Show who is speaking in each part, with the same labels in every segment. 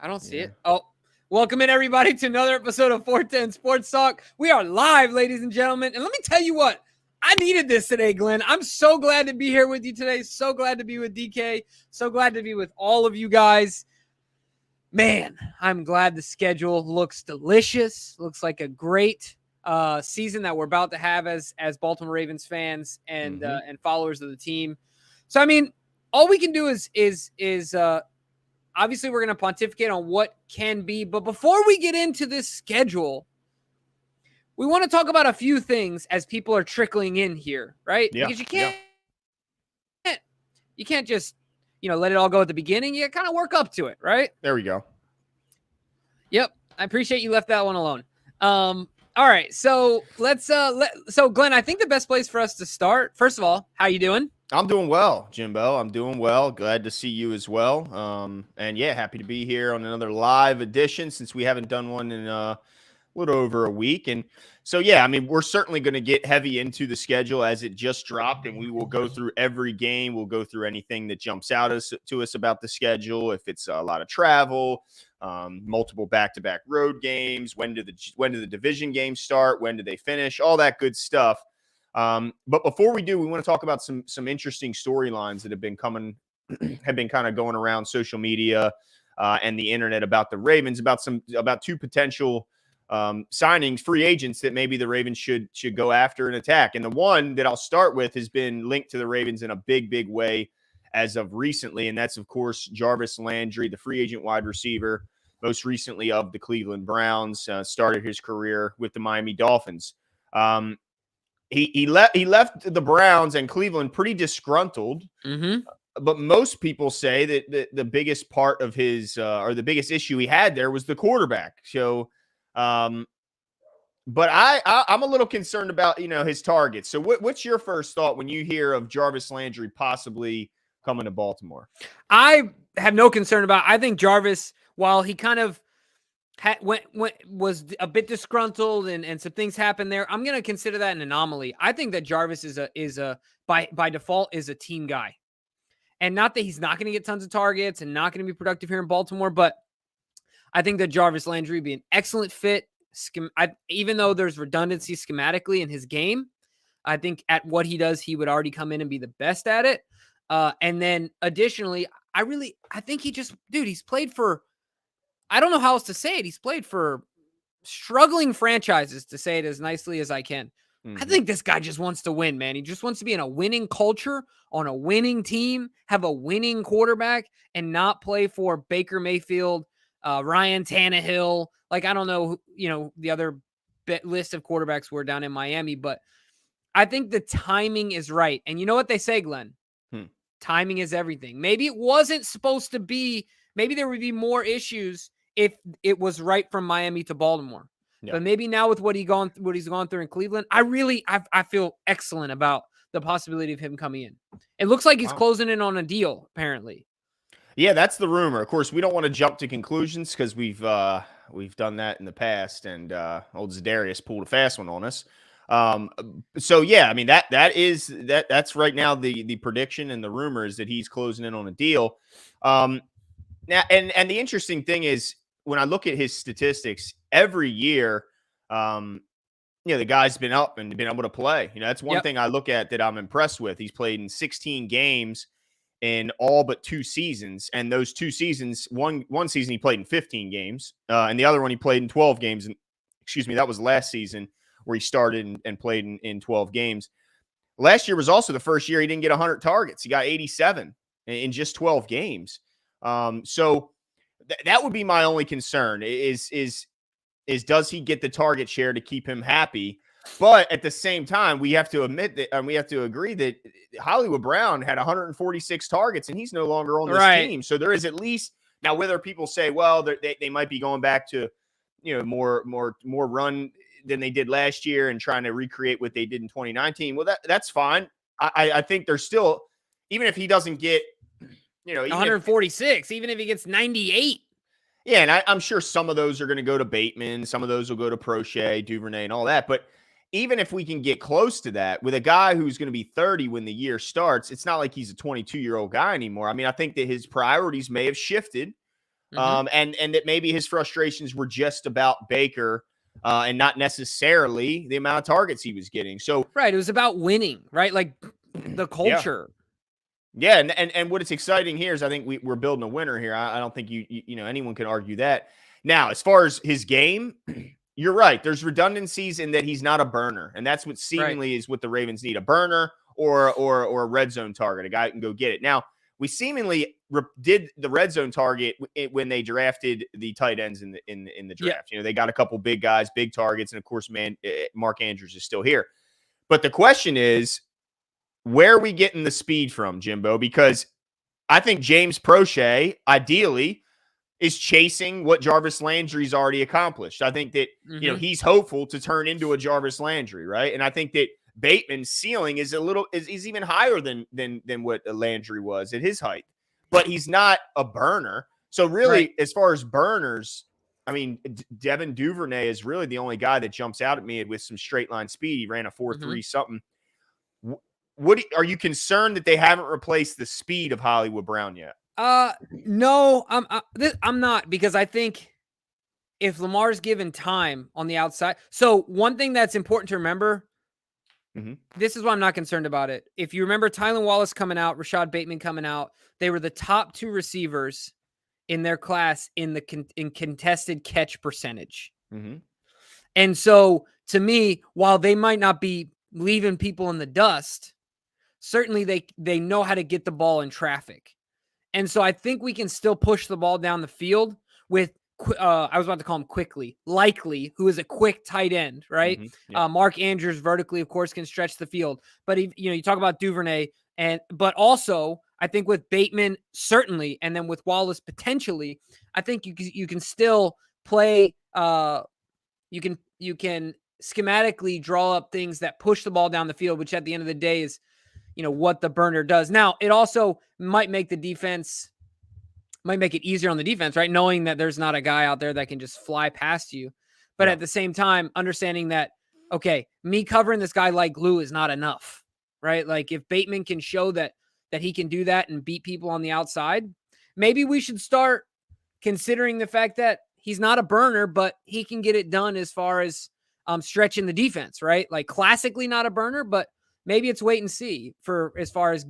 Speaker 1: I don't see
Speaker 2: Yeah.
Speaker 1: it. Oh, welcome in everybody to another episode of 410 Sports Talk. We are live, ladies and gentlemen. And let me tell you what, I needed this today, Glenn. I'm so glad to be here with you today. So glad to be with DK. So glad to be with all of you guys. Man, I'm glad the schedule looks delicious. Looks like a great season that we're about to have as Baltimore Ravens fans and followers of the team. So I mean, all we can do is obviously we're going to pontificate on what can be, but before we get into this schedule, we want to talk about a few things as people are trickling in here, right?
Speaker 2: Yeah.
Speaker 1: Because you can't just, let it all go at the beginning. You kind of work up to it, right?
Speaker 2: There we go.
Speaker 1: Yep. I appreciate you left that one alone. All right. So let's so Glenn, I think the best place for us to start, first of all, how you doing?
Speaker 2: I'm doing well, Jimbo. I'm doing well. Glad to see you as well. And yeah, happy to be here on another live edition since we haven't done one in a little over a week. And so, yeah, I mean, we're certainly going to get heavy into the schedule as it just dropped, and we will go through every game. We'll go through anything that jumps out to us about the schedule. If it's a lot of travel, multiple back-to-back road games, when do the division games start? When do they finish? All that good stuff. But before we do, we want to talk about some interesting storylines that have been kind of going around social media and the internet about the Ravens, about two potential signings, free agents that maybe the Ravens should go after and attack. And the one that I'll start with has been linked to the Ravens in a big way as of recently, and that's of course Jarvis Landry, the free agent wide receiver, most recently of the Cleveland Browns, started his career with the Miami Dolphins. He left the Browns and Cleveland pretty disgruntled, but most people say that the biggest part of his or the biggest issue he had there was the quarterback. So, but I'm a little concerned about his targets. So, what's your first thought when you hear of Jarvis Landry possibly coming to Baltimore?
Speaker 1: I have no concern about. I think Jarvis, while he kind of was a bit disgruntled and some things happened there, I'm going to consider that an anomaly. I think that Jarvis is by default is a team guy, and not that he's not going to get tons of targets and not going to be productive here in Baltimore, but I think that Jarvis Landry would be an excellent fit. Even though there's redundancy schematically in his game, I think at what he does, he would already come in and be the best at it. And then additionally, I think he's played for, I don't know how else to say it. He's played for struggling franchises, to say it as nicely as I can. I think this guy just wants to win, man. He just wants to be in a winning culture, on a winning team, have a winning quarterback, and not play for Baker Mayfield, Ryan Tannehill. Like, I don't know, the other list of quarterbacks who are down in Miami, but I think the timing is right. And you know what they say, Glenn? Timing is everything. Maybe it wasn't supposed to be, maybe there would be more issues if it was right from Miami to Baltimore. Yeah. But maybe now with what he's gone through in Cleveland, I feel excellent about the possibility of him coming in. It looks like he's closing in on a deal, apparently.
Speaker 2: Yeah, that's the rumor. Of course, we don't want to jump to conclusions because we've done that in the past, and old Za'Darius pulled a fast one on us. So yeah, I mean that's right now the prediction and the rumor is that he's closing in on a deal. Now, and the interesting thing is when I look at his statistics every year, the guy's been up and been able to play. That's one thing I look at that I'm impressed with. He's played in 16 games in all but 2 seasons, and those 2 seasons, one season he played in 15 games, and the other one he played in 12 games. And that was last season where he started and played in 12 games. Last year was also the first year he didn't get 100 targets. He got 87 in just 12 games. So that would be my only concern is does he get the target share to keep him happy? But at the same time, we have to admit that, and we have to agree that Hollywood Brown had 146 targets, and he's no longer on this team. So there is at least now, whether people say, well, they might be going back to, more run than they did last year and trying to recreate what they did in 2019. Well, that's fine. I think there's still, even if he doesn't get,
Speaker 1: 146, even if he gets 98.
Speaker 2: Yeah, and I'm sure some of those are going to go to Bateman. Some of those will go to Prochet, Duvernay, and all that. But even if we can get close to that with a guy who's going to be 30 when the year starts, it's not like he's a 22-year-old guy anymore. I mean, I think that his priorities may have shifted
Speaker 1: Mm-hmm.
Speaker 2: And that maybe his frustrations were just about Baker and not necessarily the amount of targets he was getting. So
Speaker 1: Right. It was about winning, right? Like the
Speaker 2: yeah.
Speaker 1: culture.
Speaker 2: Yeah, and what is exciting here is I think we're building a winner here. I don't think anyone can argue that. Now, as far as his game, you're right. There's redundancies in that he's not a burner, and that's what
Speaker 1: Right.
Speaker 2: seemingly is what the Ravens need: a burner or a red zone target, a guy who can go get it. Now, we seemingly did the red zone target when they drafted the tight ends in the
Speaker 1: Yeah.
Speaker 2: draft. They got a couple big guys, big targets, and of course, Mark Andrews is still here. But the question is, where are we getting the speed from, Jimbo? Because I think James Prochet, ideally, is chasing what Jarvis Landry's already accomplished. I think that,
Speaker 1: Mm-hmm.
Speaker 2: he's hopeful to turn into a Jarvis Landry, right? And I think that Bateman's ceiling is is even higher than what Landry was at his height. But he's not a burner. So
Speaker 1: Right.
Speaker 2: really, as far as burners, I mean, Devin Duvernay is really the only guy that jumps out at me with some straight line speed. He ran a 4.3
Speaker 1: Mm-hmm.
Speaker 2: something. What are you concerned that they haven't replaced the speed of Hollywood Brown yet?
Speaker 1: No, I'm not, because I think if Lamar's given time on the outside. So one thing that's important to remember, this is why I'm not concerned about it. If you remember Tylan Wallace coming out, Rashad Bateman coming out, they were the top 2 receivers in their class in in contested catch percentage.
Speaker 2: Mm-hmm.
Speaker 1: And so to me, while they might not be leaving people in the dust, certainly they know how to get the ball in traffic. And so I think we can still push the ball down the field with, I was about to call him Likely, who is a quick tight end, right?
Speaker 2: Mm-hmm. Yeah.
Speaker 1: Mark Andrews vertically, of course, can stretch the field. But, you talk about Duvernay, but also I think with Bateman, certainly, and then with Wallace, potentially, I think you can still play, you can schematically draw up things that push the ball down the field, which at the end of the day is, what the burner does. Now, it also might make it easier on the defense, right? Knowing that there's not a guy out there that can just fly past you. But
Speaker 2: Yeah.
Speaker 1: at the same time, understanding that, okay, me covering this guy like glue is not enough, right? Like if Bateman can show that he can do that and beat people on the outside, maybe we should start considering the fact that he's not a burner, but he can get it done as far as stretching the defense, right? Like classically not a burner, but maybe it's wait and see for as far as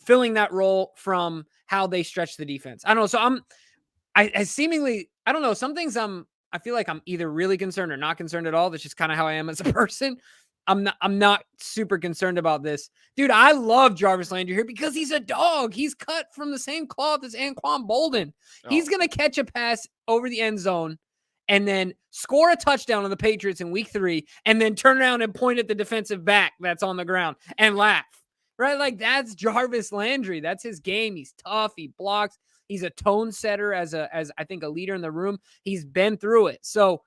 Speaker 1: filling that role from how they stretch the defense. I don't know. So I seemingly, I don't know. Some things I feel like I'm either really concerned or not concerned at all. That's just kind of how I am as a person. I'm not super concerned about this. Dude, I love Jarvis Landry here because he's a dog. He's cut from the same cloth as Anquan Bolden. He's going to catch a pass over the end zone and then score a touchdown on the Patriots in week 3 and then turn around and point at the defensive back that's on the ground and laugh. Right? Like that's Jarvis Landry. That's his game. He's tough. He blocks. He's a tone setter as I think a leader in the room. He's been through it. So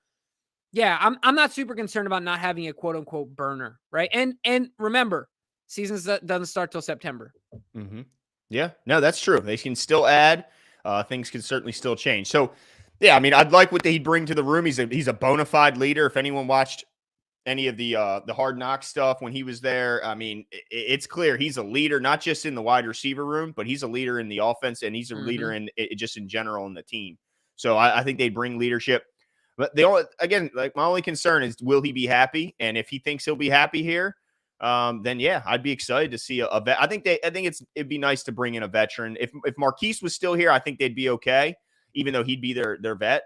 Speaker 1: yeah, I'm not super concerned about not having a quote unquote burner, right? And remember, season doesn't start till September.
Speaker 2: Mm-hmm. Yeah, no, that's true. They can still add. Things can certainly still change. So, yeah, I mean, I'd like what he'd bring to the room. He's a bona fide leader. If anyone watched any of the Hard Knock stuff when he was there, I mean, it's clear he's a leader, not just in the wide receiver room, but he's a leader in the offense, and he's a leader in just in general in the team. So I think they bring leadership. But my only concern is, will he be happy? And if he thinks he'll be happy here, then yeah, I'd be excited to see a vet. I think it'd be nice to bring in a veteran. If Marquise was still here, I think they'd be okay, even though he'd be their vet.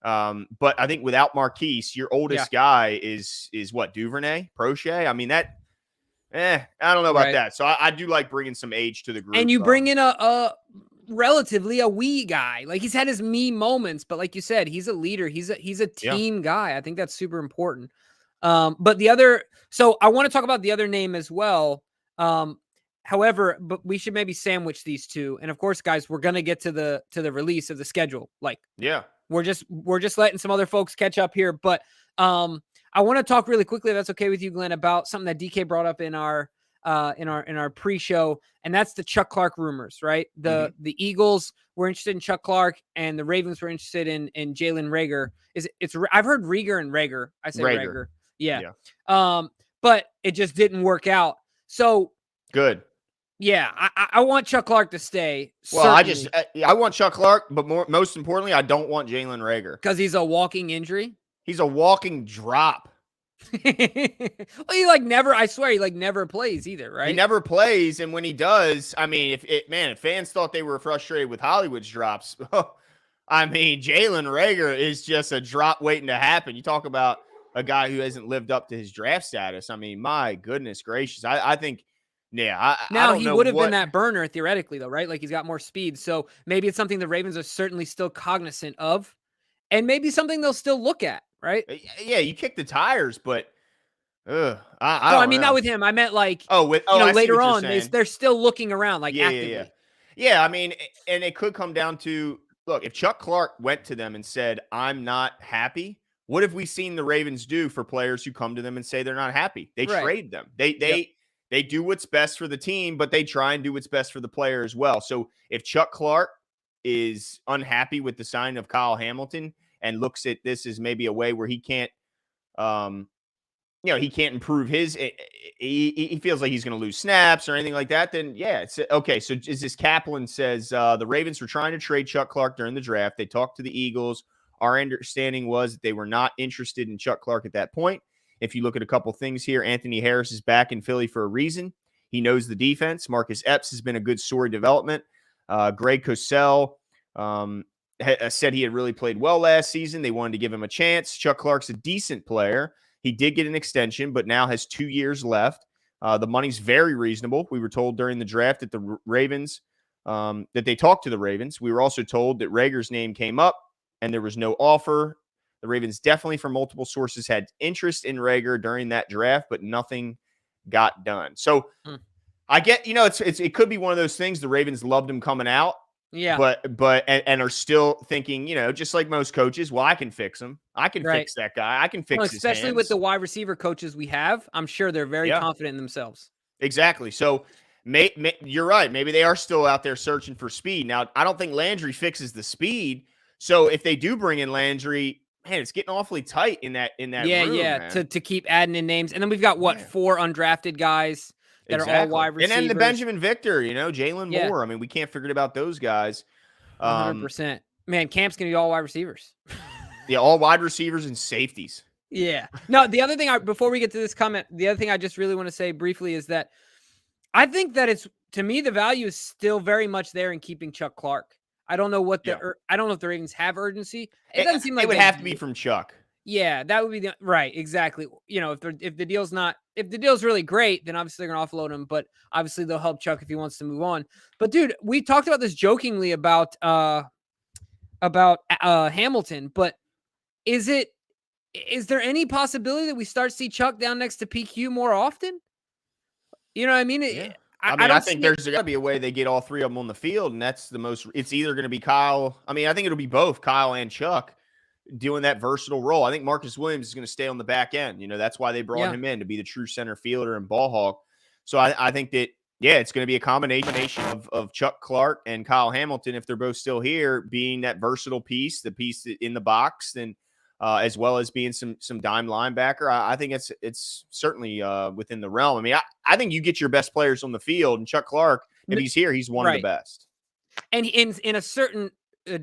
Speaker 2: But I think without Marquise, your oldest guy is what, Duvernay, Prochet? I mean, that, I don't know about that. So I do like bringing some age to the group.
Speaker 1: And you bring in a relatively a wee guy. Like he's had his me moments, but like you said, he's a leader. He's a team guy. I think that's super important. But so I want to talk about the other name as well. However, but we should maybe sandwich these two. And of course, guys, we're gonna get to the release of the schedule. Like, yeah, we're just letting some other folks catch up here. But I want to talk really quickly, if that's okay with you, Glenn, about something that DK brought up in our pre-show, and that's the Chuck Clark rumors, right? The Eagles were interested in Chuck Clark, and the Ravens were interested in Jalen Reagor. I've heard Reagor and Reagor. I say Reagor. Yeah. But it just didn't work out. So
Speaker 2: good.
Speaker 1: Yeah, I want Chuck Clark to stay.
Speaker 2: Well,
Speaker 1: Certainly,
Speaker 2: I want Chuck Clark, but most importantly, I don't want Jalen Reagor.
Speaker 1: because he's a walking injury.
Speaker 2: He's a walking drop.
Speaker 1: Well, he like never. I swear, he like never plays either.
Speaker 2: He
Speaker 1: Right?
Speaker 2: never plays, and when he does, I mean, if fans thought they were frustrated with Hollywood's drops, I mean, Jalen Reagor is just a drop waiting to happen. You talk about a guy who hasn't lived up to his draft status. I mean, my goodness gracious. I think, yeah, I
Speaker 1: Now
Speaker 2: don't
Speaker 1: he
Speaker 2: know
Speaker 1: would have been
Speaker 2: what.
Speaker 1: that burner theoretically, though, right? Like he's got more speed, so maybe it's something the Ravens are certainly still cognizant of, and maybe something they'll still look at, right?
Speaker 2: Yeah, you kick the tires, but I
Speaker 1: No, I
Speaker 2: don't
Speaker 1: mean not
Speaker 2: know.
Speaker 1: with him. I meant like
Speaker 2: I see
Speaker 1: later
Speaker 2: what you're
Speaker 1: on
Speaker 2: saying.
Speaker 1: they're still looking around like
Speaker 2: Yeah, yeah, yeah.
Speaker 1: actively.
Speaker 2: Yeah, I mean, and it could come down to look, if Chuck Clark went to them and said, I'm not happy, what have we seen the Ravens do for players who come to them and say they're not happy? They
Speaker 1: Right.
Speaker 2: trade them. They
Speaker 1: Yep.
Speaker 2: they they do what's best for the team, but they try and do what's best for the player as well. So if Chuck Clark is unhappy with the signing of Kyle Hamilton and looks at this as maybe a way where he can't um he can't improve his. He feels like he's going to lose snaps or anything like that. Then yeah, it's okay. So is this Kaplan says the Ravens were trying to trade Chuck Clark during the draft. They talked to the Eagles. Our understanding was that they were not interested in Chuck Clark at that point. If you look at a couple things here, Anthony Harris is back in Philly for a reason. He knows the defense. Marcus Epps has been a good story development. Greg Cosell said he had really played well last season. They wanted to give him a chance. Chuck Clark's a decent player. He did get an extension, but now has 2 years left. The money's very reasonable. We were told during the draft that the Ravens, that they talked to the Ravens. We were also told that Rager's name came up and there was no offer. The Ravens definitely, from multiple sources, had interest in Reagor during that draft, but nothing got done. So I get, it could be one of those things. The Ravens loved him coming out.
Speaker 1: Yeah.
Speaker 2: And are still thinking, just like most coaches, well, I can fix him. I can fix that guy. I can fix his
Speaker 1: especially
Speaker 2: hands.
Speaker 1: with the wide receiver coaches we have. I'm sure they're very confident in themselves.
Speaker 2: Exactly. So you're right. Maybe they are still out there searching for speed. Now, I don't think Landry fixes the speed. So if they do bring in Landry, man, it's getting awfully tight in that room, man.
Speaker 1: To keep adding in names. And then we've got 4 undrafted guys that are all wide receivers.
Speaker 2: And then the Benjamin Victor, Jalen Moore. I mean, we can't forget about those guys.
Speaker 1: 100%. Man, Camp's going to be all wide receivers.
Speaker 2: Yeah, all wide receivers and safeties.
Speaker 1: Yeah. No, the other thing, before we get to this comment, the other thing I just really want to say briefly is that I think that to me, the value is still very much there in keeping Chuck Clark. I don't know I don't know if the Ravens have urgency. It doesn't seem like
Speaker 2: it would have to be from Chuck.
Speaker 1: Yeah, that would be right. Exactly. If the deal's really great, then obviously they're going to offload him, but obviously they'll help Chuck if he wants to move on. But dude, we talked about this jokingly about Hamilton, but is there any possibility that we start to see Chuck down next to PQ more often? You know what I mean?
Speaker 2: Yeah. I think there's got to be a way they get all three of them on the field, and that's it's either going to be Kyle. I mean, I think it'll be both Kyle and Chuck doing that versatile role. I think Marcus Williams is going to stay on the back end. That's why they brought him in, to be the true center fielder and ball hawk. So I think that, it's going to be a combination of Chuck Clark and Kyle Hamilton, if they're both still here, being that versatile piece, the piece in the box, and as well as being some dime linebacker. I think it's certainly within the realm. I mean, I think you get your best players on the field, and Chuck Clark, if he's here, he's one of the best.
Speaker 1: And in a certain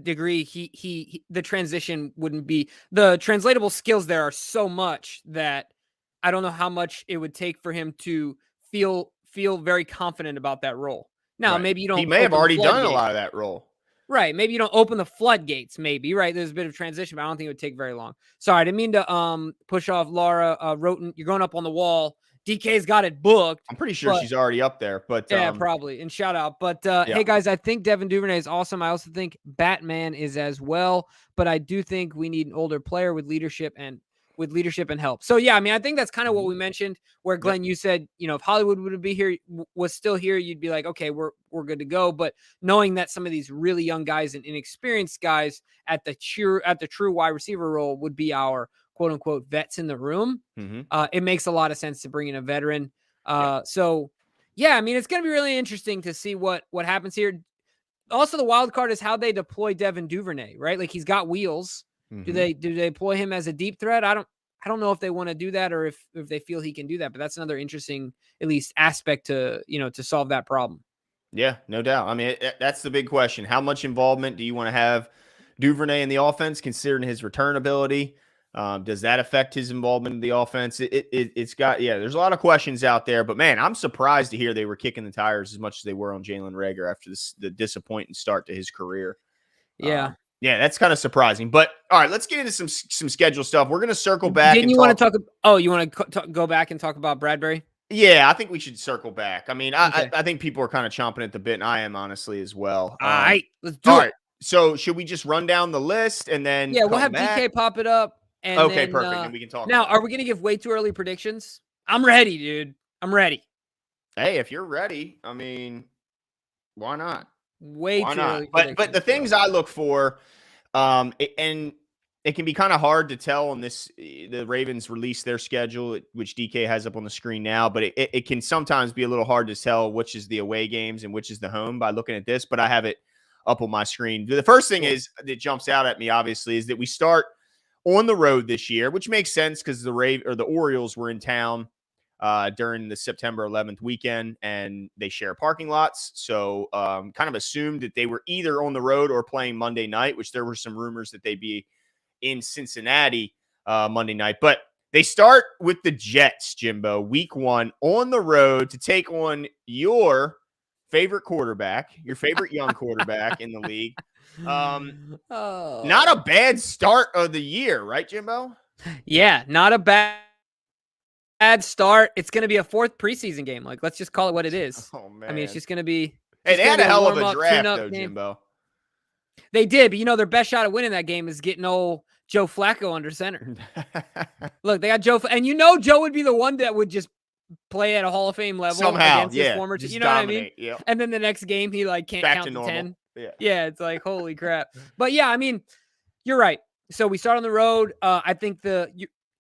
Speaker 1: degree, he the transition wouldn't be, the translatable skills there are so much that I don't know how much it would take for him to feel very confident about that role. Now, maybe you don't.
Speaker 2: He may have already done a lot of that role.
Speaker 1: Right. Maybe you don't open the floodgates, maybe, right? There's a bit of transition, but I don't think it would take very long. Sorry, I didn't mean to push off Laura Roten. You're going up on the wall. DK's got it booked.
Speaker 2: I'm pretty sure she's already up there, but
Speaker 1: yeah, probably. And shout out. But hey guys, I think Devin Duvernay is awesome. I also think Batman is as well, but I do think we need an older player with leadership and help. So yeah, I mean, I think that's kind of what we mentioned, where Glenn, you said, if Hollywood would be here, was still here, you'd be like, okay, we're good to go. But knowing that some of these really young guys and inexperienced guys at the true wide receiver role would be our quote unquote vets in the room, it makes a lot of sense to bring in a veteran. So yeah, I mean, it's going to be really interesting to see what happens here. Also, the wild card is how they deploy Devin Duvernay, right? Like, he's got wheels. Do they deploy him as a deep threat? I don't know if they want to do that or if they feel he can do that. But that's another interesting, at least, aspect to to solve that problem.
Speaker 2: Yeah, no doubt. I mean, that's the big question. How much involvement do you want to have Duvernay in the offense, considering his return ability? Does that affect his involvement in the offense? It's got, there's a lot of questions out there. But, man, I'm surprised to hear they were kicking the tires as much as they were on Jalen Reagor after the disappointing start to his career.
Speaker 1: Yeah.
Speaker 2: Yeah, that's kind of surprising. But, all right, let's get into some schedule stuff. We're going to circle back.
Speaker 1: Didn't you want to talk? Oh, you want to go back and talk about Bradbury?
Speaker 2: Yeah, I think we should circle back. I mean,
Speaker 1: Okay.
Speaker 2: I think people are kind of chomping at the bit, and I am honestly as well.
Speaker 1: All right, let's do it.
Speaker 2: All right, so should we just run down the list and then
Speaker 1: we'll have
Speaker 2: back?
Speaker 1: DK pop it up. And
Speaker 2: okay,
Speaker 1: then,
Speaker 2: perfect. Then we can talk.
Speaker 1: Now, are we going to give way too early predictions? I'm ready, dude. I'm ready.
Speaker 2: Hey, if you're ready, I mean, why not?
Speaker 1: Way
Speaker 2: why
Speaker 1: too
Speaker 2: not?
Speaker 1: early.
Speaker 2: But the things I look for, and it can be kind of hard to tell on this. The Ravens release their schedule, which DK has up on the screen now, but it can sometimes be a little hard to tell which is the away games and which is the home by looking at this. But I have it up on my screen. The first thing is that jumps out at me, obviously, is that we start on the road this year, which makes sense because the Orioles were in town during the September 11th weekend, and they share parking lots. So kind of assumed that they were either on the road or playing Monday night, which there were some rumors that they'd be in Cincinnati Monday night. But they start with the Jets, Jimbo, week 1 on the road to take on your favorite quarterback, your favorite young quarterback in the league. Not a bad start of the year, right, Jimbo?
Speaker 1: Yeah, not a bad start. It's going to be a 4th preseason game. Like, let's just call it what it is.
Speaker 2: Oh, man.
Speaker 1: I mean, it's just going to be.
Speaker 2: Hey, they had a hell of a draft, though, game. Jimbo.
Speaker 1: They did, but their best shot at winning that game is getting old Joe Flacco under center. Look, they got Joe, and Joe would be the one that would just play at a Hall of Fame level
Speaker 2: somehow,
Speaker 1: against his former team. You know
Speaker 2: dominate,
Speaker 1: what I mean?
Speaker 2: Yep.
Speaker 1: And then the next game, he can't
Speaker 2: back
Speaker 1: count to 10.
Speaker 2: Yeah,
Speaker 1: it's like, holy crap. But yeah, I mean, you're right. So we start on the road. I think there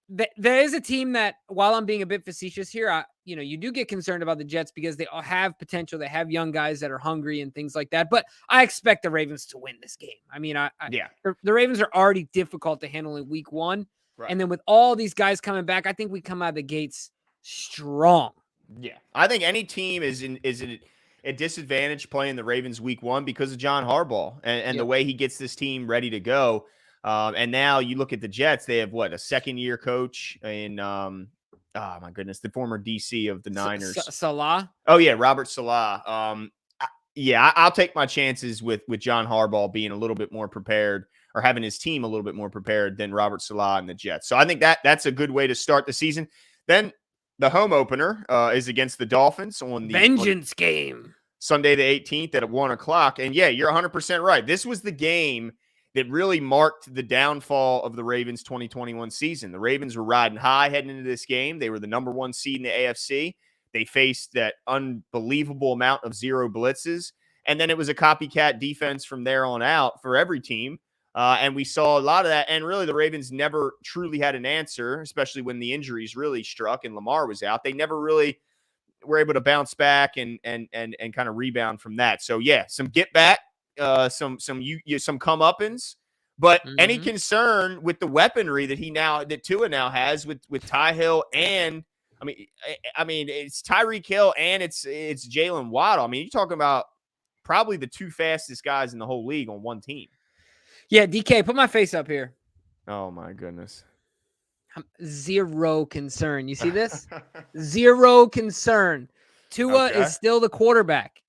Speaker 1: is a team that, while I'm being a bit facetious here, you do get concerned about the Jets because they have potential. They have young guys that are hungry and things like that. But I expect the Ravens to win this game. I mean, the Ravens are already difficult to handle in week 1. Right. And then with all these guys coming back, I think we come out of the gates strong.
Speaker 2: Yeah. I think any team is at a disadvantage playing the Ravens week 1 because of John Harbaugh and the way he gets this team ready to go. And now you look at the Jets, they have a second-year coach in oh my goodness, the former DC of the Niners.
Speaker 1: Salah?
Speaker 2: Oh yeah, Robert Salah. I'll take my chances with John Harbaugh being a little bit more prepared or having his team a little bit more prepared than Robert Salah and the Jets. So I think that's a good way to start the season. Then the home opener is against the Dolphins on the
Speaker 1: vengeance game.
Speaker 2: Sunday the 18th at 1:00. And yeah, you're 100% right. This was the game that really marked the downfall of the Ravens 2021 season. The Ravens were riding high heading into this game. They were the number 1 seed in the AFC. They faced that unbelievable amount of 0 blitzes. And then it was a copycat defense from there on out for every team. And we saw a lot of that. And really, the Ravens never truly had an answer, especially when the injuries really struck and Lamar was out. They never really were able to bounce back and kind of rebound from that. So, yeah, some get back. Some comeuppance, but any concern with the weaponry that Tua now has with Ty Hill and I mean it's Tyreek Hill and it's Jalen Waddle. I mean, you're talking about probably the 2 fastest guys in the whole league on one team.
Speaker 1: Yeah, DK, put my face up here.
Speaker 2: Oh my goodness.
Speaker 1: Zero concern. You see this? Zero concern. Tua is still the quarterback.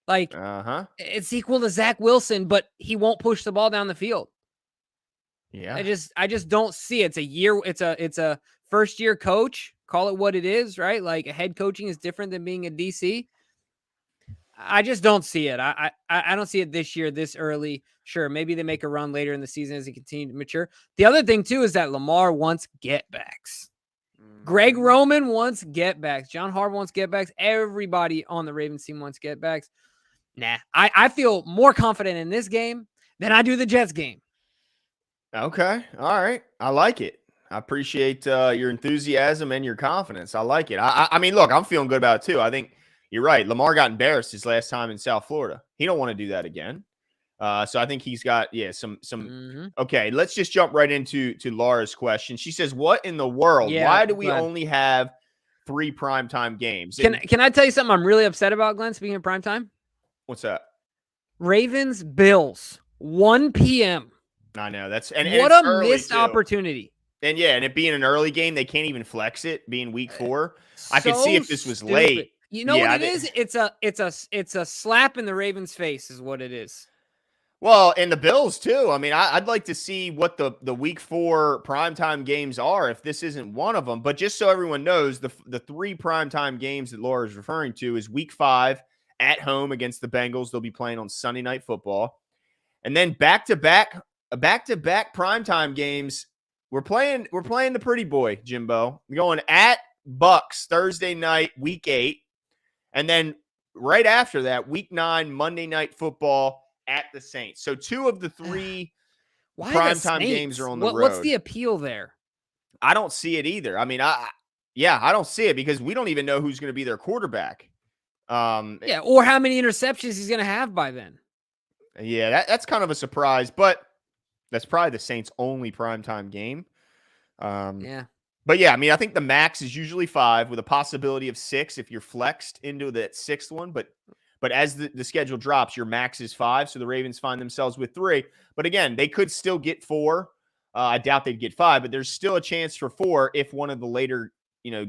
Speaker 1: It's equal to Zach Wilson, but he won't push the ball down the field.
Speaker 2: Yeah.
Speaker 1: I just don't see it. It's a first year coach. Call it what it is, right? Like, a head coaching is different than being a DC. I just don't see it. I don't see it this year, this early. Sure, maybe they make a run later in the season as he continues to mature. The other thing too is that Lamar wants get-backs. Greg Roman wants get-backs. John Harbaugh wants get-backs. Everybody on the Ravens team wants get-backs. Nah, I feel more confident in this game than I do the Jets game.
Speaker 2: Okay. All right. I like it. I appreciate your enthusiasm and your confidence. I like it. I mean, look, I'm feeling good about it too. I think you're right. Lamar got embarrassed his last time in South Florida. He don't want to do that again. So I think he's got some.
Speaker 1: Mm-hmm.
Speaker 2: Okay, let's just jump right into Laura's question. She says, "What in the world?
Speaker 1: Yeah,
Speaker 2: Why do we
Speaker 1: go ahead.
Speaker 2: only have 3 primetime games?"
Speaker 1: Can
Speaker 2: And
Speaker 1: can I tell you something I'm really upset about, Glenn? Speaking of primetime,
Speaker 2: what's that?
Speaker 1: Ravens Bills 1 p.m.
Speaker 2: I know that's and
Speaker 1: What
Speaker 2: it's
Speaker 1: a
Speaker 2: early
Speaker 1: missed
Speaker 2: too.
Speaker 1: opportunity.
Speaker 2: And yeah, and it being an early game, they can't even flex it being week 4. I could see
Speaker 1: So
Speaker 2: if this was late.
Speaker 1: stupid. You know what
Speaker 2: Yeah,
Speaker 1: it is? It's a slap in the Ravens' face, is what it is.
Speaker 2: well, and the Bills too. I mean, I'd like to see what the week 4 primetime games are if this isn't one of them. But just so everyone knows, the 3 primetime games that Laura is referring to is week 5 at home against the Bengals. They'll be playing on Sunday Night Football. And then back-to-back primetime games. We're playing the pretty boy, Jimbo. We're going at Bucks Thursday night, week 8. And then right after that, week 9, Monday Night Football at the Saints. So 2 of the 3
Speaker 1: Why the
Speaker 2: primetime games are
Speaker 1: Saints?
Speaker 2: on the
Speaker 1: What's
Speaker 2: road.
Speaker 1: the appeal there?
Speaker 2: I don't see it either. I mean, I don't see it because we don't even know who's going to be their quarterback.
Speaker 1: Yeah, or how many interceptions he's going to have by then.
Speaker 2: Yeah, that's kind of a surprise, but that's probably the Saints' only primetime game.
Speaker 1: Yeah.
Speaker 2: But yeah, I mean, I think the max is usually 5 with a possibility of 6 if you're flexed into that 6th one. But as the schedule drops, your max is 5. So the Ravens find themselves with 3. But again, they could still get 4. I doubt they'd get 5, but there's still a chance for 4 if one of the later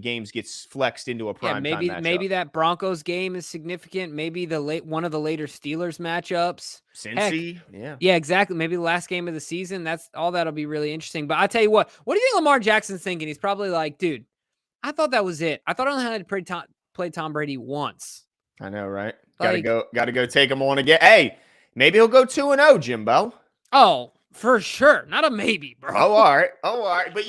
Speaker 2: games gets flexed into a prime time matchup.
Speaker 1: Maybe that Broncos game is significant. Maybe one of the later Steelers matchups.
Speaker 2: Cincy,
Speaker 1: yeah, exactly. Maybe the last game of the season. That'll be really interesting. But I tell you what do you think Lamar Jackson's thinking? He's probably like, dude, I thought that was it. I thought I only had to play Tom Brady once.
Speaker 2: I know, right?
Speaker 1: Like,
Speaker 2: gotta go take him on again. Hey, maybe he'll go 2-0, Jimbo.
Speaker 1: Oh, for sure. Not a maybe, bro.
Speaker 2: Oh, all right. But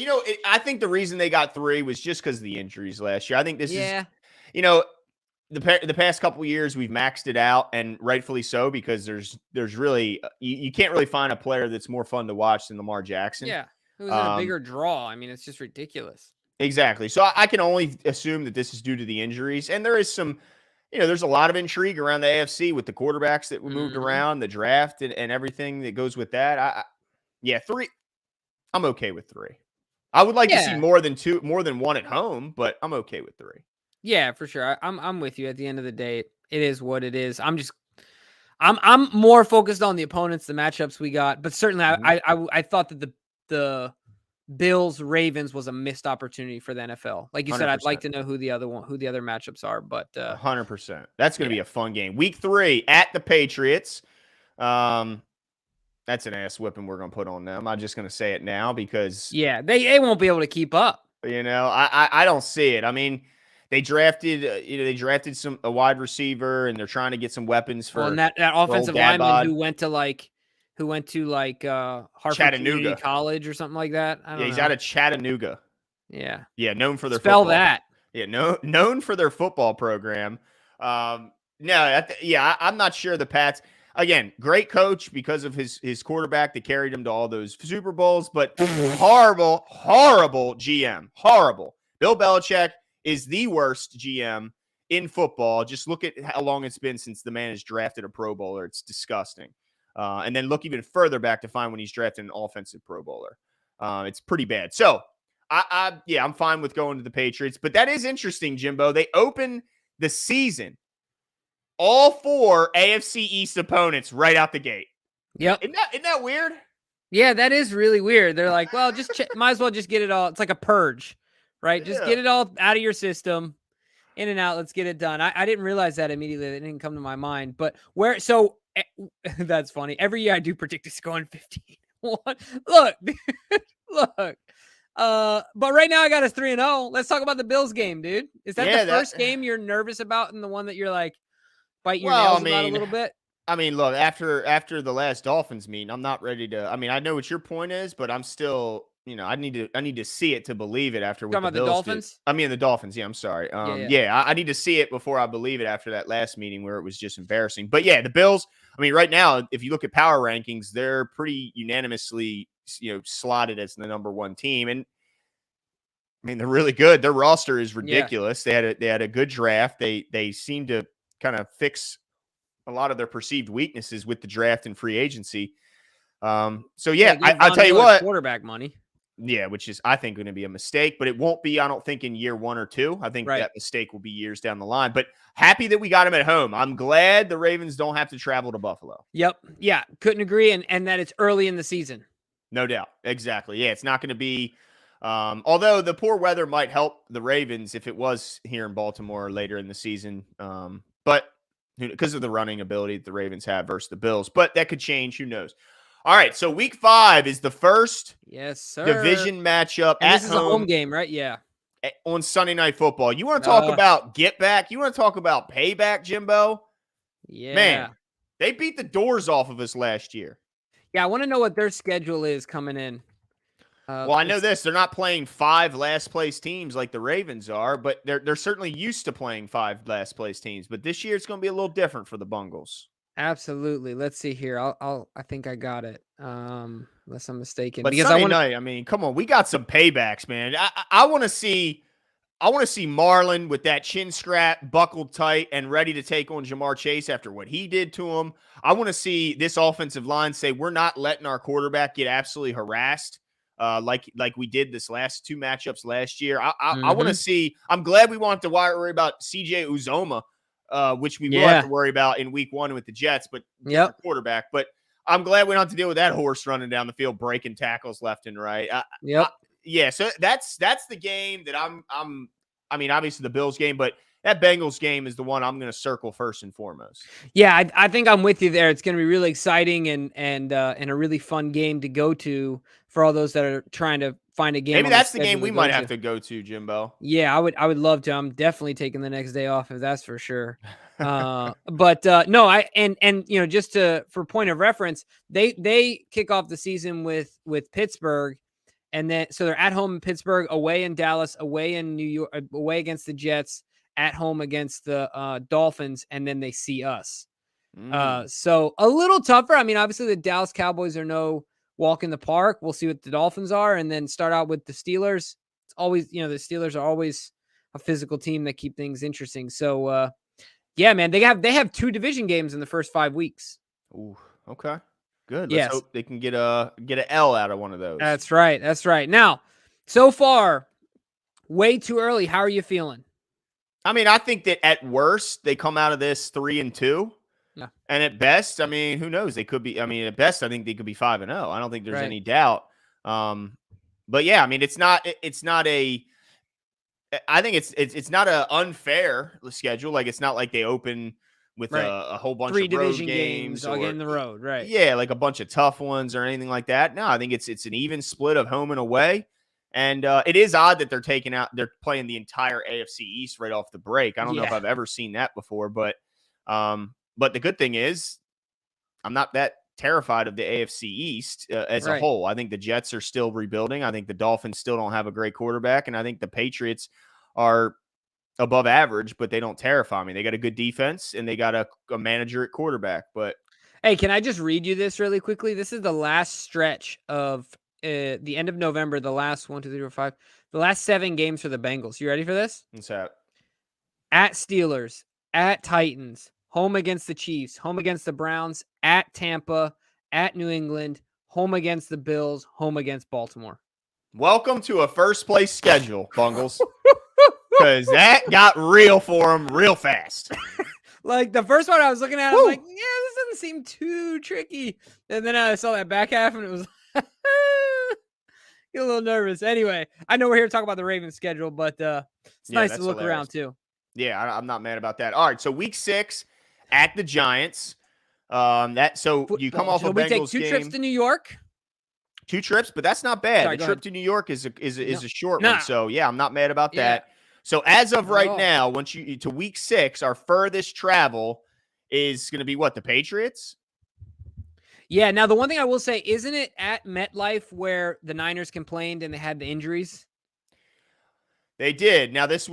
Speaker 2: I think the reason they got 3 was just because of the injuries last year. I think this is, the past couple of years we've maxed it out, and rightfully so, because there's really you can't really find a player that's more fun to watch than Lamar Jackson.
Speaker 1: Yeah, it was a bigger draw. I mean, it's just ridiculous.
Speaker 2: Exactly. So I can only assume that this is due to the injuries, and there is some. There's a lot of intrigue around the AFC with the quarterbacks that were moved around, the draft, and everything that goes with that. 3. I'm okay with 3. I would like to see more than 1 at home, but I'm okay with 3.
Speaker 1: Yeah, for sure. I'm with you. At the end of the day, it is what it is. I'm more focused on the opponents, the matchups we got, but certainly I thought that the Bills Ravens was a missed opportunity for the NFL. Like you 100%. Said, I'd like to know who the other matchups are, but
Speaker 2: 100%. That's going to be a fun game. Week 3 at the Patriots. That's an ass whipping we're going to put on them. I'm just going to say it now because
Speaker 1: they won't be able to keep up.
Speaker 2: I don't see it. I mean, they drafted a wide receiver, and they're trying to get some weapons for
Speaker 1: that offensive lineman who went to Hartford
Speaker 2: Chattanooga
Speaker 1: Community College or something like that. I don't know.
Speaker 2: He's out of Chattanooga.
Speaker 1: Yeah,
Speaker 2: known for their
Speaker 1: spell
Speaker 2: football.
Speaker 1: that.
Speaker 2: Yeah, known for their football program. I'm not sure the Pats. Again, great coach because of his quarterback that carried him to all those Super Bowls, but horrible GM. Horrible. Bill Belichick is the worst GM in football. Just look at how long it's been since the man has drafted a Pro Bowler. It's disgusting. And then look even further back to find when he's drafted an offensive Pro Bowler. It's pretty bad. So, I'm fine with going to the Patriots. But that is interesting, Jimbo. They open the season all 4 AFC East opponents right out the gate.
Speaker 1: Yep.
Speaker 2: Isn't that weird?
Speaker 1: Yeah, that is really weird. They're like, well, just might as well just get it all. It's like a purge, right? Just get it all out of your system, in and out. Let's get it done. I didn't realize that immediately. That didn't come to my mind. But that's funny. Every year I do predict it's going 15. Look, look. But right now I got us 3-0. Let's talk about the Bills game, dude. Is that the first game you're nervous about, and the one that you're like biting your nails about a little bit?
Speaker 2: I mean, look, after the last Dolphins meeting, I'm not ready to. I mean, I know what your point is, but I'm still, I need to see it to believe it. After what the Bills
Speaker 1: Dolphins?
Speaker 2: did. I mean, the Dolphins. Yeah, I'm sorry. I need to see it before I believe it after that last meeting where it was just embarrassing. But yeah, the Bills. I mean, right now, if you look at power rankings, they're pretty unanimously, slotted as the number 1 team, and I mean, they're really good. Their roster is ridiculous. Yeah. They had a good draft. They seem to kind of fix a lot of their perceived weaknesses with the draft and free agency. So
Speaker 1: Yeah,
Speaker 2: yeah,
Speaker 1: give
Speaker 2: I'll
Speaker 1: Von
Speaker 2: tell you
Speaker 1: Miller
Speaker 2: what.
Speaker 1: quarterback money.
Speaker 2: Yeah, which is, I think, going to be a mistake, but it won't be, I don't think, in year 1 or 2. I think
Speaker 1: Right.
Speaker 2: that mistake will be years down the line. But happy that we got him at home. I'm glad the Ravens don't have to travel to Buffalo.
Speaker 1: Yep. Yeah, couldn't agree. And that it's early in the season.
Speaker 2: No doubt. Exactly. Yeah, it's not going to be, although the poor weather might help the Ravens if it was here in Baltimore later in the season. But because of the running ability that the Ravens have versus the Bills, but that could change. Who knows? All right. So week 5 is the first division matchup
Speaker 1: and
Speaker 2: at
Speaker 1: this is a home game, right? Yeah.
Speaker 2: On Sunday Night Football. You want to talk about get back? You want to talk about payback, Jimbo?
Speaker 1: Yeah.
Speaker 2: Man, they beat the doors off of us last year.
Speaker 1: Yeah, I want to know what their schedule is coming in.
Speaker 2: Well, I know this. They're not playing 5 last-place teams like the Ravens are, but they're certainly used to playing 5 last-place teams. But this year, it's going to be a little different for the Bungles.
Speaker 1: Absolutely. Let's see here. I think I got it. Unless I'm mistaken.
Speaker 2: But
Speaker 1: because
Speaker 2: Sunday night, I mean, come on, we got some paybacks, man. I want to see Marlon with that chin strap buckled tight and ready to take on Jamar Chase after what he did to him. I want to see this offensive line say we're not letting our quarterback get absolutely harassed. Like we did this last 2 matchups last year. I want to see. I'm glad we won't have to worry about CJ Uzoma, which we will have to worry about in week 1 with the Jets, but different quarterback. But I'm glad we don't have to deal with that horse running down the field, breaking tackles left and right. Yeah, so that's the game that I mean, obviously the Bills game, but that Bengals game is the one I'm going to circle first and foremost.
Speaker 1: Yeah, I think I'm with you there. It's going to be really exciting and a really fun game to go to for all those that are trying to find a game.
Speaker 2: Maybe that's the game we might have to go to, Jimbo.
Speaker 1: Yeah, I would love to. I'm definitely taking the next day off if that's for sure. But no, just for point of reference, they kick off the season with Pittsburgh, and then so they're at home in Pittsburgh, away in Dallas, away in New York, away against the Jets, at home against the Dolphins, and then they see us. So a little tougher. I mean, obviously the Dallas Cowboys are no walk in the park. We'll see what the Dolphins are, and then start out with the Steelers. It's always, the Steelers are always a physical team that keep things interesting. So, yeah, man, they have 2 division games in the first 5 weeks.
Speaker 2: Ooh, okay, good. Let's hope they can get an L out of one of those.
Speaker 1: That's right. That's right. Now, so far, way too early. How are you feeling?
Speaker 2: I mean, I think that at worst they come out of this 3-2.
Speaker 1: Yeah.
Speaker 2: And at best, I mean, who knows? They could be. I mean, at best, I think they could be 5-0. I don't think there's any doubt. But yeah, I mean, it's not a. I think it's not an unfair schedule. Like, it's not like they open with a whole bunch
Speaker 1: 3
Speaker 2: of
Speaker 1: division
Speaker 2: road games
Speaker 1: all get in the road, right?
Speaker 2: Yeah, like a bunch of tough ones or anything like that. No, I think it's an even split of home and away. And it is odd that they're playing the entire AFC East right off the break. I don't know if I've ever seen that before, but the good thing is I'm not that terrified of the AFC East as a whole. I think the Jets are still rebuilding. I think the Dolphins still don't have a great quarterback, and I think the Patriots are above average, but they don't terrify me. They got a good defense, and they got a manager at quarterback. But
Speaker 1: hey, can I just read you this really quickly? This is the last stretch of the end of November, the last 1, 2, 3, 4, 5, the last 7 games for the Bengals. You ready for this?
Speaker 2: What's that?
Speaker 1: At Steelers, at Titans, home against the Chiefs, home against the Browns, at Tampa, at New England, home against the Bills, home against Baltimore.
Speaker 2: Welcome to a first place schedule, Bungles. Because that got real for them real fast.
Speaker 1: Like the first one I was looking at, I was like, yeah, this doesn't seem too tricky. And then I saw that back half and it was get a little nervous. Anyway, I know we're here to talk about the Ravens schedule, but it's nice to look around too.
Speaker 2: Yeah, I'm not mad about that. All right, so week 6 at the Giants. You come off a Bengals game.
Speaker 1: We take 2 trips to New York.
Speaker 2: 2 trips, but that's not bad. The trip to New York is a short one. So yeah, I'm not mad about that. So as of right now, once you to week 6, our furthest travel is going to be what, the Patriots?
Speaker 1: Yeah. Now the one thing I will say, isn't it at MetLife where the Niners complained and they had the injuries?
Speaker 2: They did. Now that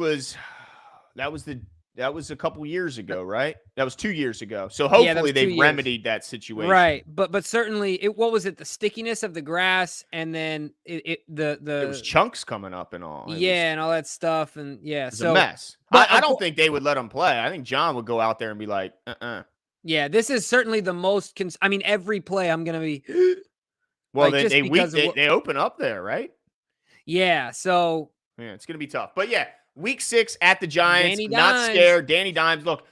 Speaker 2: was a couple years ago, right? That was 2 years ago. So hopefully they've remedied that situation.
Speaker 1: Right. But certainly what was it? The stickiness of the grass, and then it was
Speaker 2: chunks coming up and all.
Speaker 1: And all that stuff. And
Speaker 2: it was a mess. But I don't think they would let them play. I think John would go out there and be like,
Speaker 1: Yeah, this is certainly the most. I mean, every play I'm gonna be
Speaker 2: Well,
Speaker 1: like
Speaker 2: then
Speaker 1: just because of what.
Speaker 2: they open up there, right?
Speaker 1: Yeah, so
Speaker 2: Yeah, it's going to be tough. But yeah, week 6 at the Giants,
Speaker 1: Danny
Speaker 2: not
Speaker 1: Dimes,
Speaker 2: scared. Danny Dimes, look,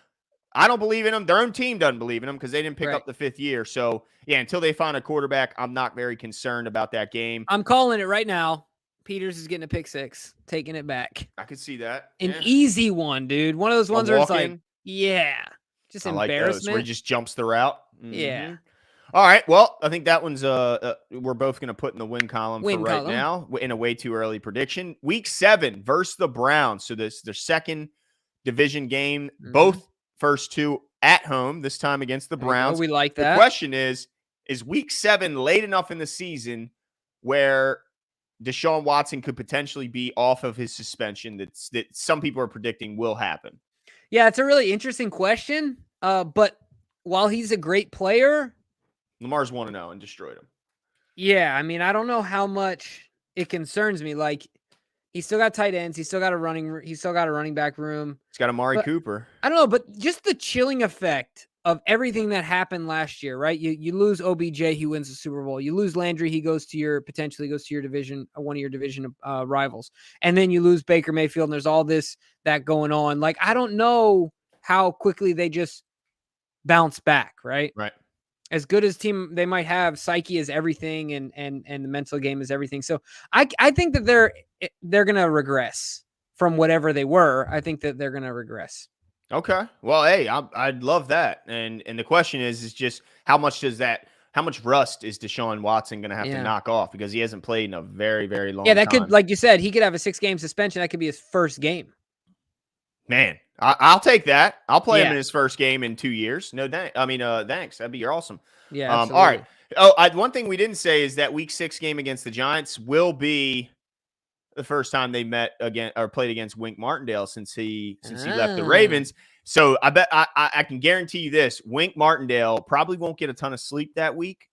Speaker 2: I don't believe in them. Their own team doesn't believe in them because they didn't pick
Speaker 1: right?
Speaker 2: up the 5th year. So, yeah, until they find a quarterback, I'm not very concerned about that game.
Speaker 1: I'm calling it right now. Peters is getting a pick 6, taking it back.
Speaker 2: I could see that.
Speaker 1: An
Speaker 2: Yeah.
Speaker 1: easy one, dude. One of those
Speaker 2: A
Speaker 1: ones where it's like,
Speaker 2: walk-in.
Speaker 1: yeah, just
Speaker 2: I like those where he
Speaker 1: embarrassment.
Speaker 2: just jumps the route.
Speaker 1: Yeah,
Speaker 2: All right. Well, I think that one's we're both going to put in the win column for
Speaker 1: win
Speaker 2: right
Speaker 1: column.
Speaker 2: now in a way too early prediction. Week 7 versus the Browns. So this their second division game, both first two at home, this time against the Browns.
Speaker 1: We like
Speaker 2: The
Speaker 1: that.
Speaker 2: question is week 7 late enough in the season where Deshaun Watson could potentially be off of his suspension that some people are predicting will happen?
Speaker 1: Yeah, it's a really interesting question. But while he's a great player,
Speaker 2: Lamar's 1-0 and destroyed him.
Speaker 1: yeah, I mean, I don't know how much it concerns me. Like, he's still got tight ends. He's still got a running back room.
Speaker 2: He's got Amari
Speaker 1: But
Speaker 2: Cooper.
Speaker 1: I don't know, but just the chilling effect of everything that happened last year, right? You lose OBJ, he wins the Super Bowl. You lose Landry, he potentially goes to your division, one of your division rivals. And then you lose Baker Mayfield, and there's all that going on. Like, I don't know how quickly they just bounce back, right?
Speaker 2: Right.
Speaker 1: As good as team they might have, psyche is everything, and the mental game is everything. So I think that they're gonna regress from whatever they were. I think that they're gonna regress.
Speaker 2: Okay. Well, hey, I'd love that. And the question is just how much rust is Deshaun Watson going to have to knock off because he hasn't played in a very, very long time.
Speaker 1: Yeah, that could, like you said, he could have a 6-game suspension. That could be his first game.
Speaker 2: Man, I'll take that. I'll play him in his first game in 2 years. No, thanks. That'd be awesome.
Speaker 1: Yeah.
Speaker 2: All right. Oh, one thing we didn't say is that week 6 game against the Giants will be the first time they met again or played against Wink Martindale since he left the Ravens. So I bet I can guarantee you this: Wink Martindale probably won't get a ton of sleep that week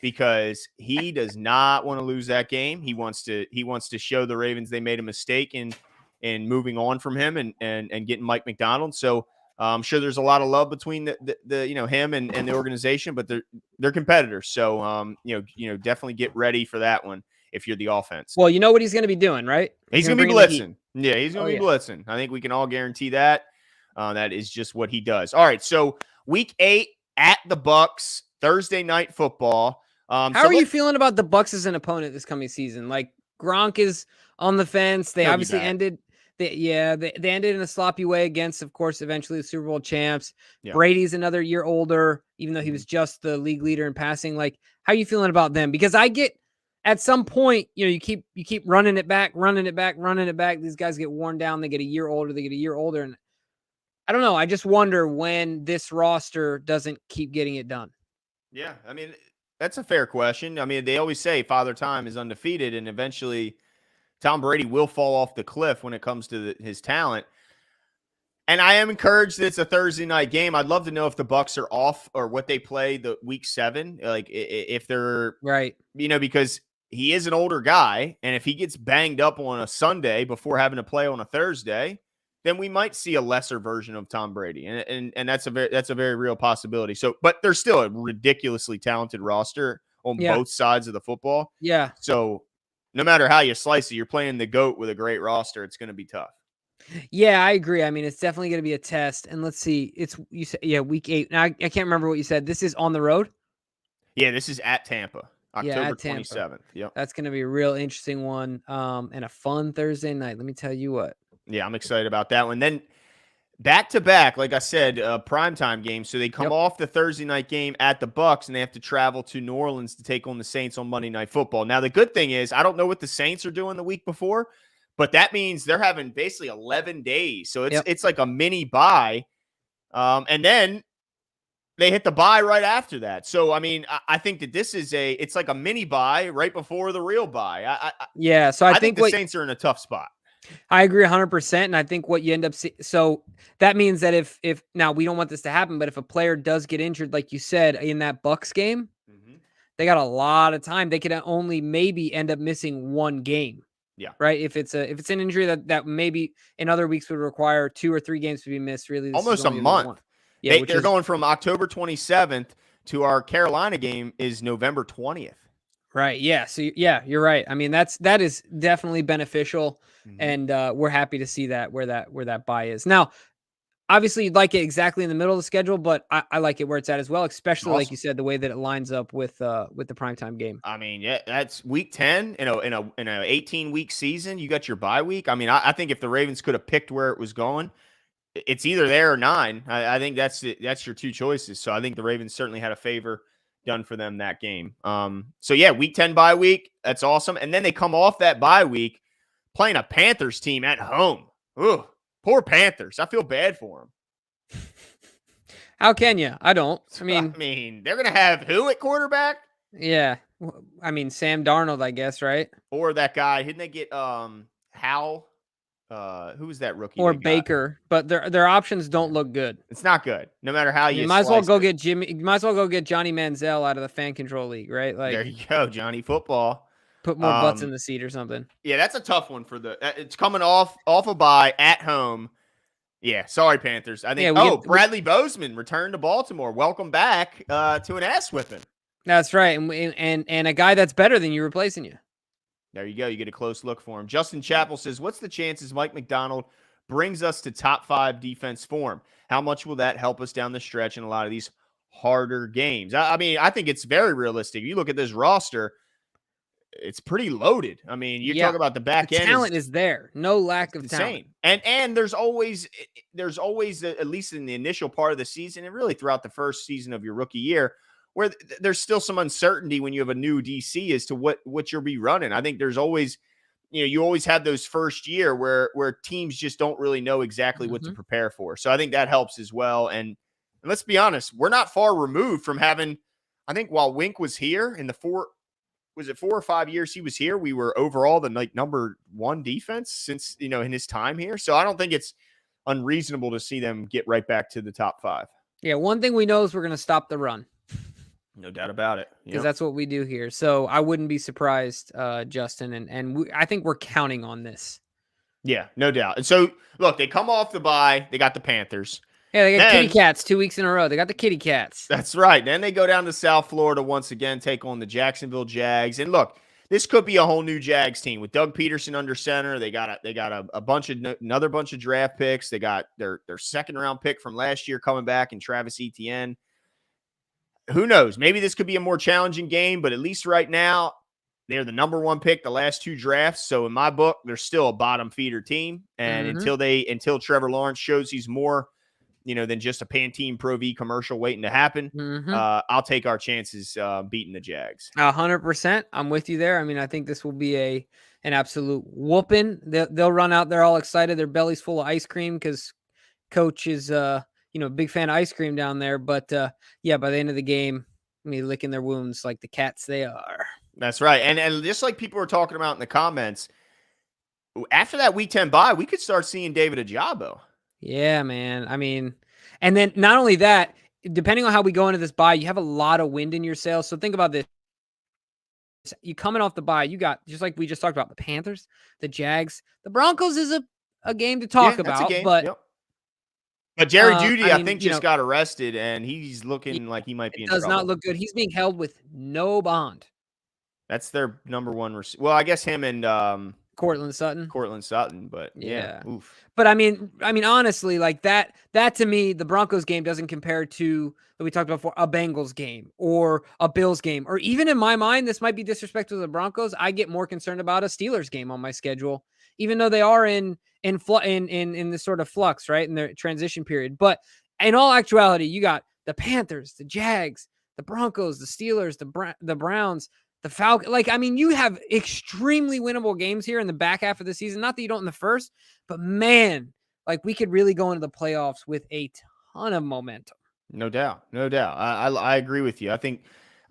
Speaker 2: because he does not want to lose that game. He wants to show the Ravens they made a mistake in moving on from him and getting Mike McDonald. So I'm sure there's a lot of love between the him and the organization, but they're competitors. So definitely get ready for that one. If you're the offense.
Speaker 1: Well, you know what he's going to be doing, right?
Speaker 2: He's going to be blitzing. Yeah, he's going to be blitzing. I think we can all guarantee that. That is just what he does. All right, so week 8 at the Bucks, Thursday night football.
Speaker 1: How are you feeling about the Bucks as an opponent this coming season? Like, Gronk is on the fence. They obviously ended. They ended in a sloppy way against, of course, eventually the Super Bowl champs. Yeah. Brady's another year older, even though he was just the league leader in passing. Like, how are you feeling about them? Because I get. At some point, you keep running it back. These guys get worn down. They get a year older. And I don't know. I just wonder when this roster doesn't keep getting it done.
Speaker 2: Yeah, I mean, that's a fair question. I mean, they always say Father Time is undefeated, and eventually Tom Brady will fall off the cliff when it comes to his talent. And I am encouraged that it's a Thursday night game. I'd love to know if the Bucks are off or what they play the week 7, like if they're
Speaker 1: right.
Speaker 2: Because he is an older guy, and if he gets banged up on a Sunday before having to play on a Thursday, then we might see a lesser version of Tom Brady, and that's a very real possibility. So, but there's still a ridiculously talented roster on both sides of the football.
Speaker 1: Yeah.
Speaker 2: So, no matter how you slice it, you're playing the GOAT with a great roster. It's going to be tough.
Speaker 1: Yeah, I agree. I mean, it's definitely going to be a test. And let's see, you said week 8. Now I can't remember what you said. This is on the road.
Speaker 2: Yeah, this is at Tampa. October 27th. Yep.
Speaker 1: That's going to be a real interesting one and a fun Thursday night. Let me tell you what.
Speaker 2: Yeah, I'm excited about that one. Then back-to-back, like I said, primetime games. So they come off the Thursday night game at the Bucks, and they have to travel to New Orleans to take on the Saints on Monday Night Football. Now, the good thing is I don't know what the Saints are doing the week before, but that means they're having basically 11 days. So it's like a mini bye. And then they hit the bye right after that. So, I mean, I think that it's like a mini bye right before the real bye.
Speaker 1: So I
Speaker 2: think the Saints are in a tough spot.
Speaker 1: I agree 100%. And I think what you end up seeing, so that means that if now we don't want this to happen, but if a player does get injured, like you said, in that Bucks game, they got a lot of time. They could only maybe end up missing one game.
Speaker 2: Yeah.
Speaker 1: Right. If it's an injury that maybe in other weeks would require 2 or 3 games to be missed, really.
Speaker 2: Almost a month.
Speaker 1: Yeah, which
Speaker 2: They're
Speaker 1: is
Speaker 2: going from October 27th to our Carolina game is November 20th.
Speaker 1: right. Yeah. So yeah, you're right. I mean, that is definitely beneficial, and we're happy to see that where that buy is now. Obviously, you'd like it exactly in the middle of the schedule, but I like it where it's at as well, especially like
Speaker 2: Awesome.
Speaker 1: you said, the way that it lines up with the primetime game.
Speaker 2: I mean, yeah, that's week 10 in a 18-week season. You got your bye week. I mean, I think if the Ravens could have picked where it was going, it's either there or 9. I think that's your two choices. So I think the Ravens certainly had a favor done for them that game. So yeah, week 10 bye week. That's awesome. And then they come off that bye week playing a Panthers team at home. Ooh, poor Panthers. I feel bad for them.
Speaker 1: How can you? I don't. I mean,
Speaker 2: they're gonna have who at quarterback?
Speaker 1: yeah. I mean, Sam Darnold, I guess, right?
Speaker 2: Or that guy? Didn't they get Howell? Who was that rookie
Speaker 1: Or
Speaker 2: they got?
Speaker 1: Baker, but their options don't look good.
Speaker 2: It's not good. No matter how you
Speaker 1: might as well
Speaker 2: slice
Speaker 1: go
Speaker 2: it.
Speaker 1: get Jimmy. Might as well go get Johnny Manziel out of the fan control league, right?
Speaker 2: There
Speaker 1: Like,
Speaker 2: you go, Johnny Football.
Speaker 1: put more butts in the seat or something.
Speaker 2: Yeah, that's a tough one for the. It's coming off a bye at home. Yeah, sorry Panthers. I think.
Speaker 1: Yeah,
Speaker 2: Bradley Bozeman returned to Baltimore. Welcome back to an ass whipping.
Speaker 1: That's right, and a guy that's better than you replacing you.
Speaker 2: There you go. You get a close look for him. Justin Chappell says, "What's the chances Mike McDonald brings us to top 5 defense form? How much will that help us down the stretch in a lot of these harder games?" I mean, I think it's very realistic. You look at this roster, it's pretty loaded. I mean, you talk about the back
Speaker 1: the
Speaker 2: end.
Speaker 1: Talent is there. No lack of talent.
Speaker 2: And there's always at least in the initial part of the season and really throughout the first season of your rookie year, where there's still some uncertainty when you have a new DC as to what you'll be running. I think there's always, you always have those first year where teams just don't really know exactly what to prepare for. So I think that helps as well. And let's be honest, we're not far removed from having, I think while Wink was here in the 4 or 5 years he was here, we were overall the number 1 defense since, in his time here. So I don't think it's unreasonable to see them get right back to the top 5.
Speaker 1: Yeah. One thing we know is we're going to stop the run.
Speaker 2: No doubt about it.
Speaker 1: Because that's what we do here. So I wouldn't be surprised, Justin. And I think we're counting on this.
Speaker 2: Yeah, no doubt. And so, look, they come off the bye. They got the Panthers.
Speaker 1: Yeah, they got kitty cats 2 weeks in a row. They got the kitty cats.
Speaker 2: That's right. Then they go down to South Florida once again, take on the Jacksonville Jags. And look, this could be a whole new Jags team with Doug Peterson under center. They got another bunch of draft picks. They got their second round pick from last year coming back, and Travis Etienne. Who knows? Maybe this could be a more challenging game, but at least right now, they're the number 1 pick the last 2 drafts. So in my book, they're still a bottom feeder team. And until Trevor Lawrence shows he's more, than just a Pantene Pro V commercial waiting to happen, I'll take our chances beating the Jags.
Speaker 1: 100%. I'm with you there. I mean, I think this will be an absolute whooping. They'll run out there all excited. Their belly's full of ice cream because Coach is big fan of ice cream down there. But yeah, by the end of the game, licking their wounds like the cats they are.
Speaker 2: That's right. And just like people were talking about in the comments, after that week 10 bye, we could start seeing David Ojabo.
Speaker 1: Yeah, man. I mean, and then not only that, depending on how we go into this bye, you have a lot of wind in your sails. So think about this. You coming off the bye, you got, just like we just talked about, the Panthers, the Jags, the Broncos is a game to talk about.
Speaker 2: But Jerry Jeudy, I think, just got arrested, and he's looking like he might be in trouble.
Speaker 1: Does not look good. He's being held with no bond.
Speaker 2: That's their number 1 receiver. Well, I guess him and
Speaker 1: Cortland Sutton,
Speaker 2: but yeah. Oof.
Speaker 1: But I mean, honestly, like that to me, the Broncos game doesn't compare to that we talked about before, a Bengals game or a Bills game, or even in my mind, this might be disrespectful to the Broncos. I get more concerned about a Steelers game on my schedule, even though they are in this sort of flux, right, in their transition period. But in all actuality, you got the Panthers, the Jags, the Broncos, the Steelers, the Browns, the Falcons. Like, I mean, you have extremely winnable games here in the back half of the season. Not that you don't in the first, but man, like we could really go into the playoffs with a ton of momentum.
Speaker 2: No doubt. I agree with you. I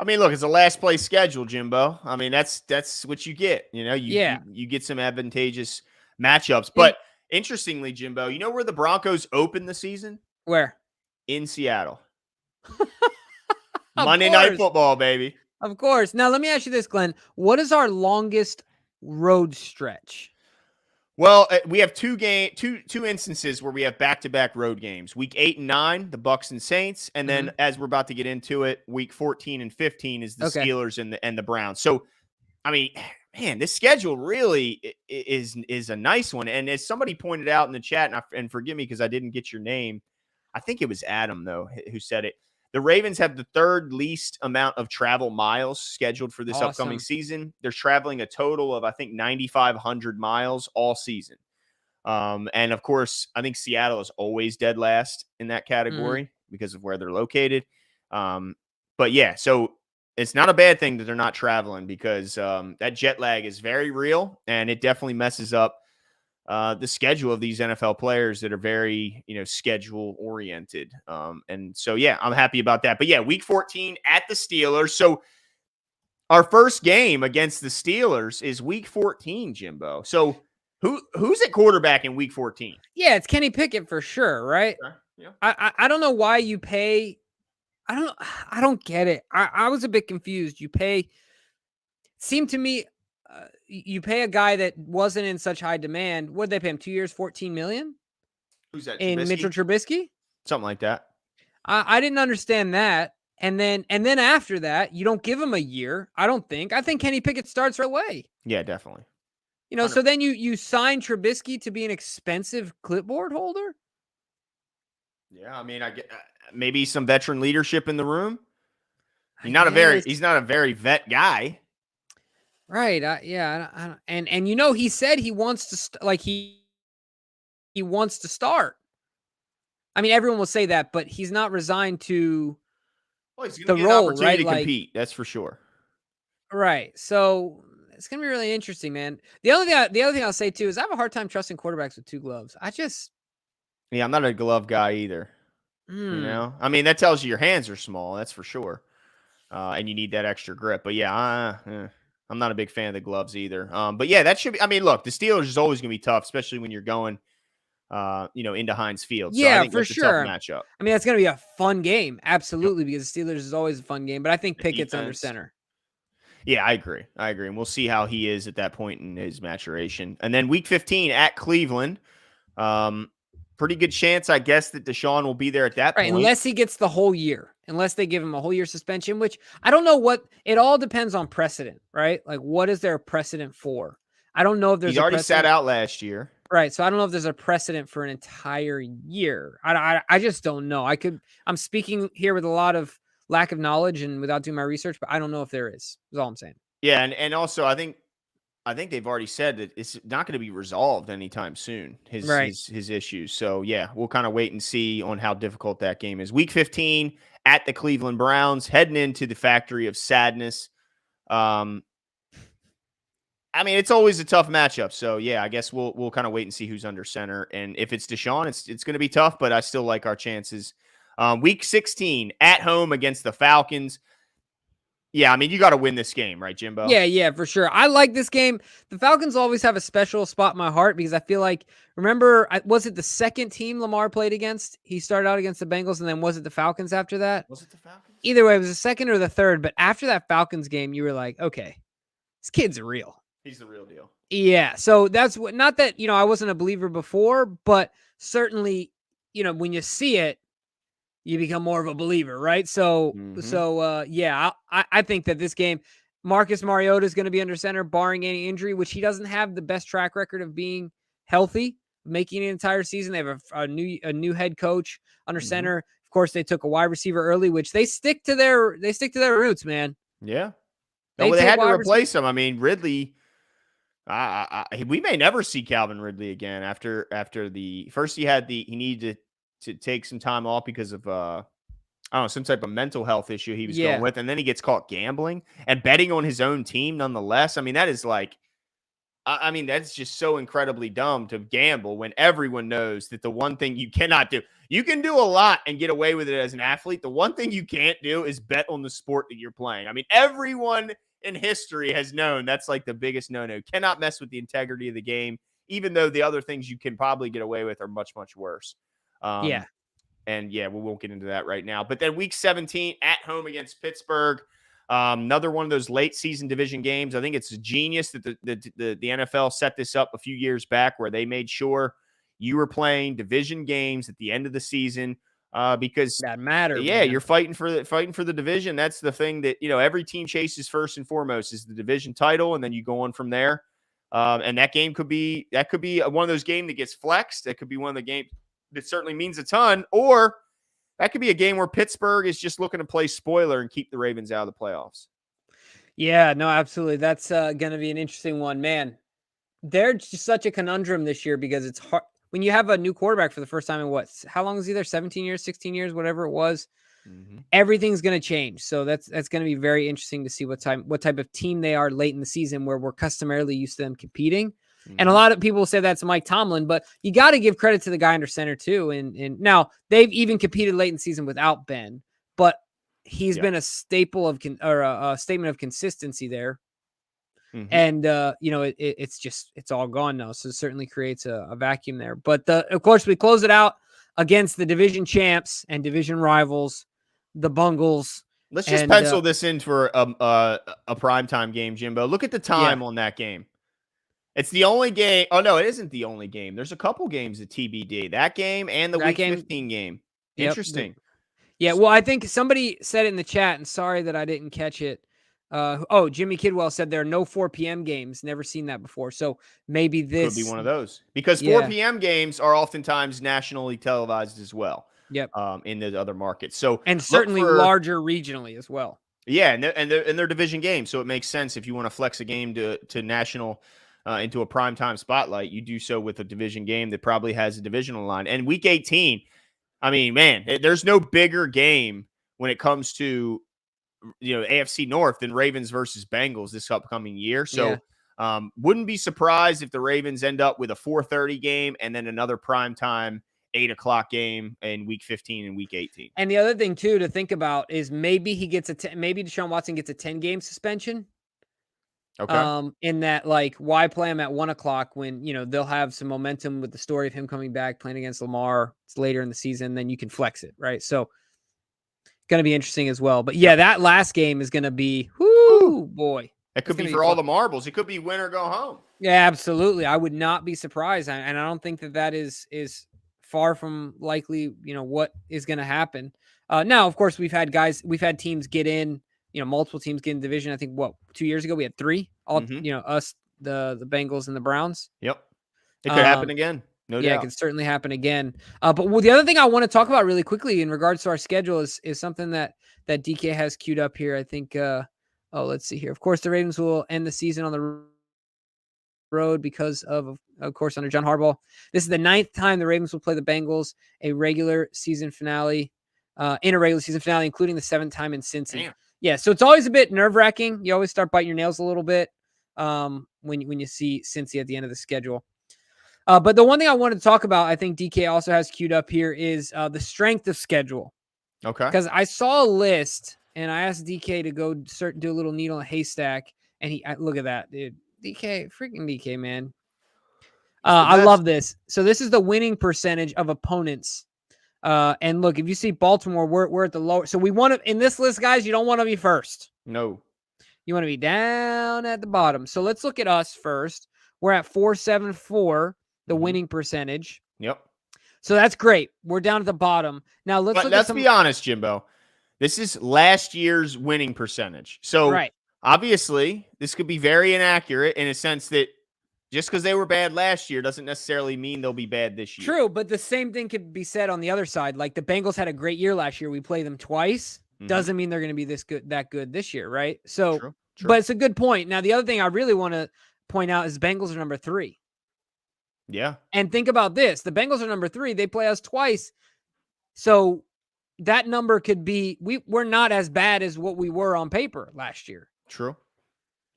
Speaker 2: mean, look, it's a last place schedule, Jimbo. I mean, that's what you get. You get some advantageous matchups. But interestingly, Jimbo, you know where the Broncos open the season?
Speaker 1: Where?
Speaker 2: In Seattle. Monday Night Football, baby.
Speaker 1: Of course. Now, let me ask you this, Glenn. What is our longest road stretch?
Speaker 2: Well, we have two instances where we have back-to-back road games. Week 8 and 9, the Bucks and Saints, and then
Speaker 1: Mhm.
Speaker 2: as we're about to get into it, week 14 and 15 is the
Speaker 1: Okay.
Speaker 2: Steelers and the Browns. So, I mean, man, this schedule really is a nice one. And as somebody pointed out in the chat, and forgive me because I didn't get your name, I think it was Adam though who said it. The Ravens have the third least amount of travel miles scheduled for this upcoming
Speaker 1: Awesome.
Speaker 2: season. They're traveling a total of, I think, 9,500 miles all season. And of course, I think Seattle is always dead last in that
Speaker 1: Mhm.
Speaker 2: category because of where they're located. But yeah, so it's not a bad thing that they're not traveling because that jet lag is very real and it definitely messes up the schedule of these NFL players that are very, schedule oriented. And so, yeah, I'm happy about that. But yeah, week 14 at the Steelers. So our first game against the Steelers is week 14, Jimbo. So who's at quarterback in week 14?
Speaker 1: Yeah, it's Kenny Pickett for sure, right?
Speaker 2: Okay. Yeah.
Speaker 1: I don't know why you pay. I don't know. I don't get it. I was a bit confused. You pay. Seemed to me, you pay a guy that wasn't in such high demand. What did they pay him? 2 years, 14 million
Speaker 2: Who's that?
Speaker 1: in Mitchell
Speaker 2: Trubisky?
Speaker 1: Trubisky.
Speaker 2: Something like that.
Speaker 1: I didn't understand that. And then after that, you don't give him a year. I don't think. I think Kenny Pickett starts right away.
Speaker 2: Yeah, definitely.
Speaker 1: So
Speaker 2: 100.
Speaker 1: then you sign Trubisky to be an expensive clipboard holder.
Speaker 2: Yeah, I mean, I get maybe some veteran leadership in the room.
Speaker 1: I
Speaker 2: He's
Speaker 1: guess.
Speaker 2: not a very vet guy.
Speaker 1: Right. Yeah. And he said he wants to he wants to start. I mean, everyone will say that, but he's not resigned to
Speaker 2: Well, he's going to
Speaker 1: the
Speaker 2: get an
Speaker 1: role,
Speaker 2: opportunity
Speaker 1: right?
Speaker 2: to
Speaker 1: Like,
Speaker 2: compete. That's for sure.
Speaker 1: right. So it's gonna be really interesting, man. The other thing I'll say too is I have a hard time trusting quarterbacks with two gloves. I just,
Speaker 2: Yeah, I'm not a glove guy either.
Speaker 1: hmm.
Speaker 2: I mean, that tells you your hands are small. That's for sure. And you need that extra grip. But yeah, I'm not a big fan of the gloves either. But yeah, that should be. I mean, look, the Steelers is always going to be tough, especially when you're going, into Heinz Field. So I
Speaker 1: Yeah,
Speaker 2: think
Speaker 1: for
Speaker 2: that's a tough
Speaker 1: sure.
Speaker 2: matchup.
Speaker 1: I mean, that's gonna be a fun game,
Speaker 2: Yep.
Speaker 1: absolutely, because the Steelers is always a fun game. But I think
Speaker 2: The
Speaker 1: Pickett's under
Speaker 2: defense.
Speaker 1: center.
Speaker 2: Yeah, I agree. And we'll see how he is at that point in his maturation. And then week 15 at Cleveland. Pretty good chance, I guess, that Deshaun will be there at that
Speaker 1: Right,
Speaker 2: point.
Speaker 1: unless he gets the whole year, unless they give him a whole year suspension, which I don't know what it all depends on precedent, right? Like, what is there a precedent for? I don't know if there's
Speaker 2: He's
Speaker 1: a
Speaker 2: already sat
Speaker 1: precedent.
Speaker 2: out last year.
Speaker 1: Right. So I don't know if there's a precedent for an entire year. I just don't know. I'm speaking here with a lot of lack of knowledge and without doing my research, but I don't know if there is all I'm saying.
Speaker 2: Yeah, and also I think they've already said that it's not going to be resolved anytime soon. His
Speaker 1: Right.
Speaker 2: his his issues. So yeah, we'll kind of wait and see on how difficult that game is. Week 15 at the Cleveland Browns, heading into the factory of sadness. Um, I mean, it's always a tough matchup. So yeah, I guess we'll kind of wait and see who's under center. And if it's Deshaun, it's going to be tough, but I still like our chances. Week 16 at home against the Falcons. Yeah, I mean, you got to win this game, right, Jimbo?
Speaker 1: Yeah, for sure. I like this game. The Falcons always have a special spot in my heart because I feel like, remember, was it the second team Lamar played against? He started out against the Bengals, and then was it the Falcons after that?
Speaker 2: Was it the Falcons?
Speaker 1: Either way, it was the second or the third. But after that Falcons game, you were like, okay, this kid's real.
Speaker 2: He's the real deal.
Speaker 1: Yeah. So that's what, not that, I wasn't a believer before, but certainly, when you see it, you become more of a believer, right? So,
Speaker 2: Mm-hmm.
Speaker 1: yeah, I think that this game, Marcus Mariota is going to be under center, barring any injury, which he doesn't have the best track record of being healthy, making an entire season. They have a new head coach under
Speaker 2: Mm-hmm.
Speaker 1: center. Of course, they took a wide receiver early, which they stick to their roots, man.
Speaker 2: Yeah. No,
Speaker 1: They
Speaker 2: well, they
Speaker 1: take
Speaker 2: had to
Speaker 1: wide receiver.
Speaker 2: replace him. I mean, Ridley. We may never see Calvin Ridley again after the first. He needed to take some time off because of I don't know, some type of mental health issue he was going
Speaker 1: Yeah,
Speaker 2: with, and then he gets caught gambling and betting on his own team. Nonetheless, I mean that is like, I mean that's just so incredibly dumb to gamble when everyone knows that the one thing you cannot do. You can do a lot and get away with it as an athlete. The one thing you can't do is bet on the sport that you're playing. I mean, everyone in history has known that's like the biggest no-no. Cannot mess with the integrity of the game, even though the other things you can probably get away with are much, much worse.
Speaker 1: yeah.
Speaker 2: And yeah, we won't get into that right now. But then week 17 at home against Pittsburgh. Another one of those late season division games. I think it's genius that the NFL set this up a few years back where they made sure you were playing division games at the end of the season because
Speaker 1: That matter,
Speaker 2: yeah,
Speaker 1: man.
Speaker 2: you're fighting for the division. That's the thing that every team chases first and foremost is the division title, and then you go on from there. And that could be one of those games that gets flexed. That could be one of the games that certainly means a ton, or that could be a game where Pittsburgh is just looking to play spoiler and keep the Ravens out of the playoffs.
Speaker 1: Yeah, no, absolutely. That's going to be an interesting one, man. They're just such a conundrum this year because it's hard when you have a new quarterback for the first time in how long is he there? 17 years, 16 years, whatever it was.
Speaker 2: Mm-hmm.
Speaker 1: Everything's going to change. So that's going to be very interesting to see what type of team they are late in the season where we're customarily used to them competing.
Speaker 2: Mm-hmm.
Speaker 1: And a lot of people say that's Mike Tomlin, but you got to give credit to the guy under center too. And now they've even competed late in the season without Ben, but he's been a staple of a statement of consistency there.
Speaker 2: Mm-hmm.
Speaker 1: And it's all gone now. So it certainly creates a vacuum there. But of course we close it out against the division champs and division rivals, the Bungles.
Speaker 2: Let's just pencil this in for a primetime game, Jimbo. Look at the time on that game. It's the only game. Oh, no, it isn't the only game. There's a couple games at TBD. That game and the Week 15 game. Interesting.
Speaker 1: Yeah, well, I think somebody said it in the chat, and sorry that I didn't catch it. Jimmy Kidwell said there are no 4 p.m. games. Never seen that before. So maybe this
Speaker 2: could be one of those. Because 4 p.m. games are oftentimes nationally televised as well.
Speaker 1: Yep.
Speaker 2: In the other markets. So
Speaker 1: and certainly larger regionally as well.
Speaker 2: Yeah, and they're division games, so it makes sense if you want to flex a game to national into a primetime spotlight, you do so with a division game that probably has a divisional line. And Week 18, I mean, man, there's no bigger game when it comes to AFC North than Ravens versus Bengals this upcoming year. So wouldn't be surprised if the Ravens end up with a 4:30 game and then another primetime 8:00 game in Week 15 and Week 18.
Speaker 1: And the other thing too to think about is maybe he gets maybe Deshaun Watson gets a 10-game suspension.
Speaker 2: Okay.
Speaker 1: In that, like, why play him at 1:00 when they'll have some momentum with the story of him coming back playing against Lamar. It's later in the season, then you can flex it, right? So going to be interesting as well. But yeah, that last game is going to be, boy.
Speaker 2: It could be for all the marbles. It could be win or go home.
Speaker 1: Yeah, absolutely. I would not be surprised, and I don't think that is far from likely. What is going to happen? Now, of course, we've had teams get in. Multiple teams get in division. I think 2 years ago we had 3. All us, the Bengals and the Browns.
Speaker 2: Yep, it could happen again. No doubt.
Speaker 1: Yeah, it can certainly happen again. But the other thing I want to talk about really quickly in regards to our schedule is something that DK has queued up here. I think. Let's see here. Of course, the Ravens will end the season on the road because of course, under John Harbaugh. This is the 9th time the Ravens will play the Bengals in a regular season finale, including the 7th time in Cincy.
Speaker 2: Damn.
Speaker 1: Yeah, so it's always a bit nerve-wracking. You always start biting your nails a little bit when you see Cincy at the end of the schedule. But the one thing I wanted to talk about, I think DK also has queued up here, is the strength of schedule.
Speaker 2: Okay.
Speaker 1: Because I saw a list, and I asked DK to go do a little needle in a haystack, and look at that, dude. Freaking DK, man. I love this. So this is the winning percentage of opponents. And look, if you see Baltimore, we're at the lower. So we want to, in this list, guys, you don't want to be first.
Speaker 2: No.
Speaker 1: You want to be down at the bottom. So let's look at us first. We're at 474, the winning percentage.
Speaker 2: Yep.
Speaker 1: So that's great. We're down at the bottom. Now let's
Speaker 2: be honest, Jimbo. This is last year's winning percentage. So obviously this could be very inaccurate in a sense that just because they were bad last year doesn't necessarily mean they'll be bad this year.
Speaker 1: True, but the same thing could be said on the other side. Like the Bengals had a great year last year. We play them twice. Doesn't mean they're going to be that good this year, right? So,
Speaker 2: True.
Speaker 1: But it's a good point. Now, the other thing I really want to point out is Bengals are number 3.
Speaker 2: Yeah.
Speaker 1: And think about this. The Bengals are number 3. They play us twice. So that number could be, we're not as bad as what we were on paper last year.
Speaker 2: True.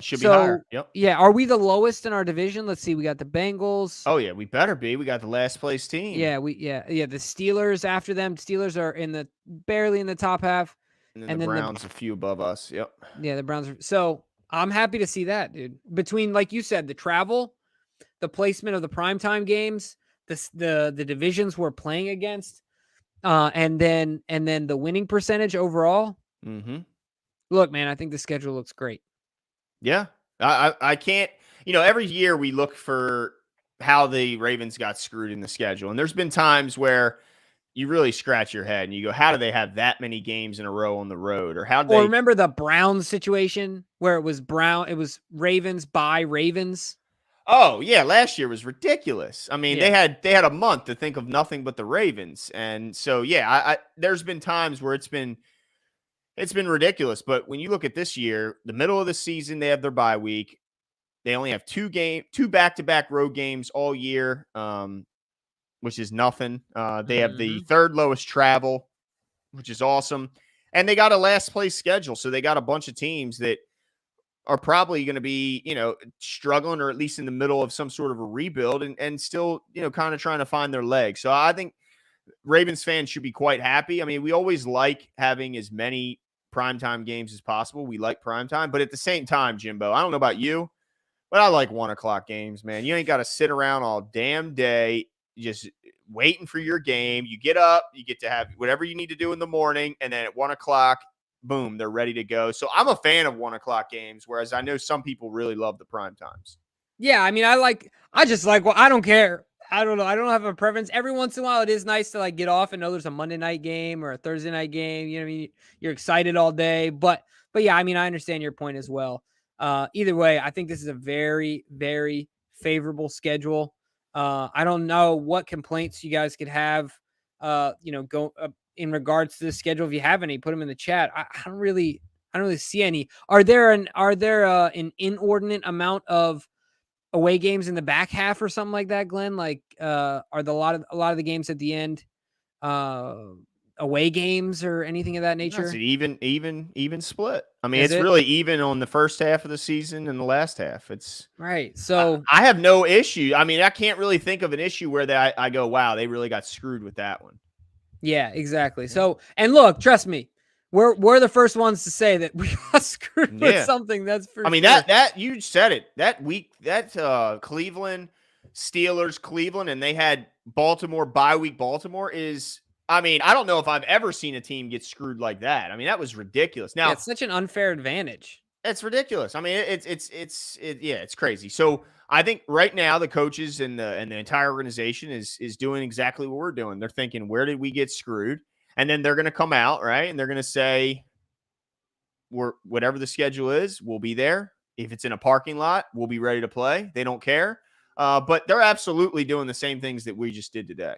Speaker 2: Should be higher. Yep.
Speaker 1: Yeah. Are we the lowest in our division? Let's see. We got the Bengals.
Speaker 2: Oh yeah, we better be. We got the last place team.
Speaker 1: Yeah. The Steelers after them. Steelers are barely in the top half.
Speaker 2: And then the Browns a few above us. Yep.
Speaker 1: Yeah, the Browns. So I'm happy to see that, dude. Between, like you said, the travel, the placement of the primetime games, the divisions we're playing against, and then the winning percentage overall. Look, man, I think the schedule looks great.
Speaker 2: Yeah. I can't, every year we look for how the Ravens got screwed in the schedule. And there's been times where you really scratch your head and you go, how do they have that many games in a row on the road? Or how did
Speaker 1: Or
Speaker 2: they?
Speaker 1: remember the Browns situation where it was Ravens by Ravens?
Speaker 2: Oh, yeah, last year was ridiculous. I mean, they
Speaker 1: Yeah.
Speaker 2: had a month to think of nothing but the Ravens. And so, yeah, I there's been times where it's been ridiculous. But when you look at this year, the middle of the season, they have their bye week. They only have two back-to-back road games all year, which is nothing. They have the
Speaker 1: Mhm.
Speaker 2: third lowest travel, which is awesome. And they got a last place schedule. So they got a bunch of teams that are probably going to be, struggling or at least in the middle of some sort of a rebuild and still, kind of trying to find their legs. So I think Ravens fans should be quite happy. I mean, we always like having as many primetime games as possible. We like primetime, but at the same time, Jimbo, I don't know about you, but I like 1 o'clock games, man. You ain't got to sit around all damn day just waiting for your game. You get up, you get to have whatever you need to do in the morning, and then at 1 o'clock, boom, they're ready to go. So I'm a fan of 1 o'clock games, whereas I know some people really love the prime times.
Speaker 1: Yeah, I mean, I just like, well, I don't care. I don't know. I don't have a preference. Every once in a while, it is nice to like get off and know there's a Monday night game or a Thursday night game. You know what I mean? You're excited all day, but yeah, I mean, I understand your point as well. Either way, I think this is a very, very favorable schedule. I don't know what complaints you guys could have. Go in regards to the schedule. If you have any, put them in the chat. I don't really see any. Are there an inordinate amount of away games in the back half or something like that, Glenn? Like, are a lot of the games at the end uh, away games or anything of that
Speaker 2: That's an
Speaker 1: nature?
Speaker 2: even split. I mean,
Speaker 1: Is
Speaker 2: it's
Speaker 1: it
Speaker 2: really even on the first half of the season and the last half.
Speaker 1: right?
Speaker 2: I,
Speaker 1: So
Speaker 2: I have no issue. I mean, I can't really think of an issue where I go, wow, they really got screwed with that one.
Speaker 1: yeah, exactly.
Speaker 2: Yeah.
Speaker 1: So and look, trust me, we're the first ones to say that we got screwed with
Speaker 2: Yeah.
Speaker 1: something. That's for
Speaker 2: I mean
Speaker 1: sure.
Speaker 2: that you said it. That week that Cleveland Steelers Cleveland and they had Baltimore bye week. Baltimore is, I mean, I don't know if I've ever seen a team get screwed like that. I mean, that was ridiculous.
Speaker 1: Yeah,
Speaker 2: Now,
Speaker 1: it's such an unfair advantage.
Speaker 2: it's ridiculous. I mean, yeah, it's crazy. So I think right now the coaches and the entire organization is doing exactly what we're doing. They're thinking, where did we get screwed? And then they're going to come out, right? And they're going to say, whatever the schedule is, we'll be there. If it's in a parking lot, we'll be ready to play. They don't care. But they're absolutely doing the same things that we just did today.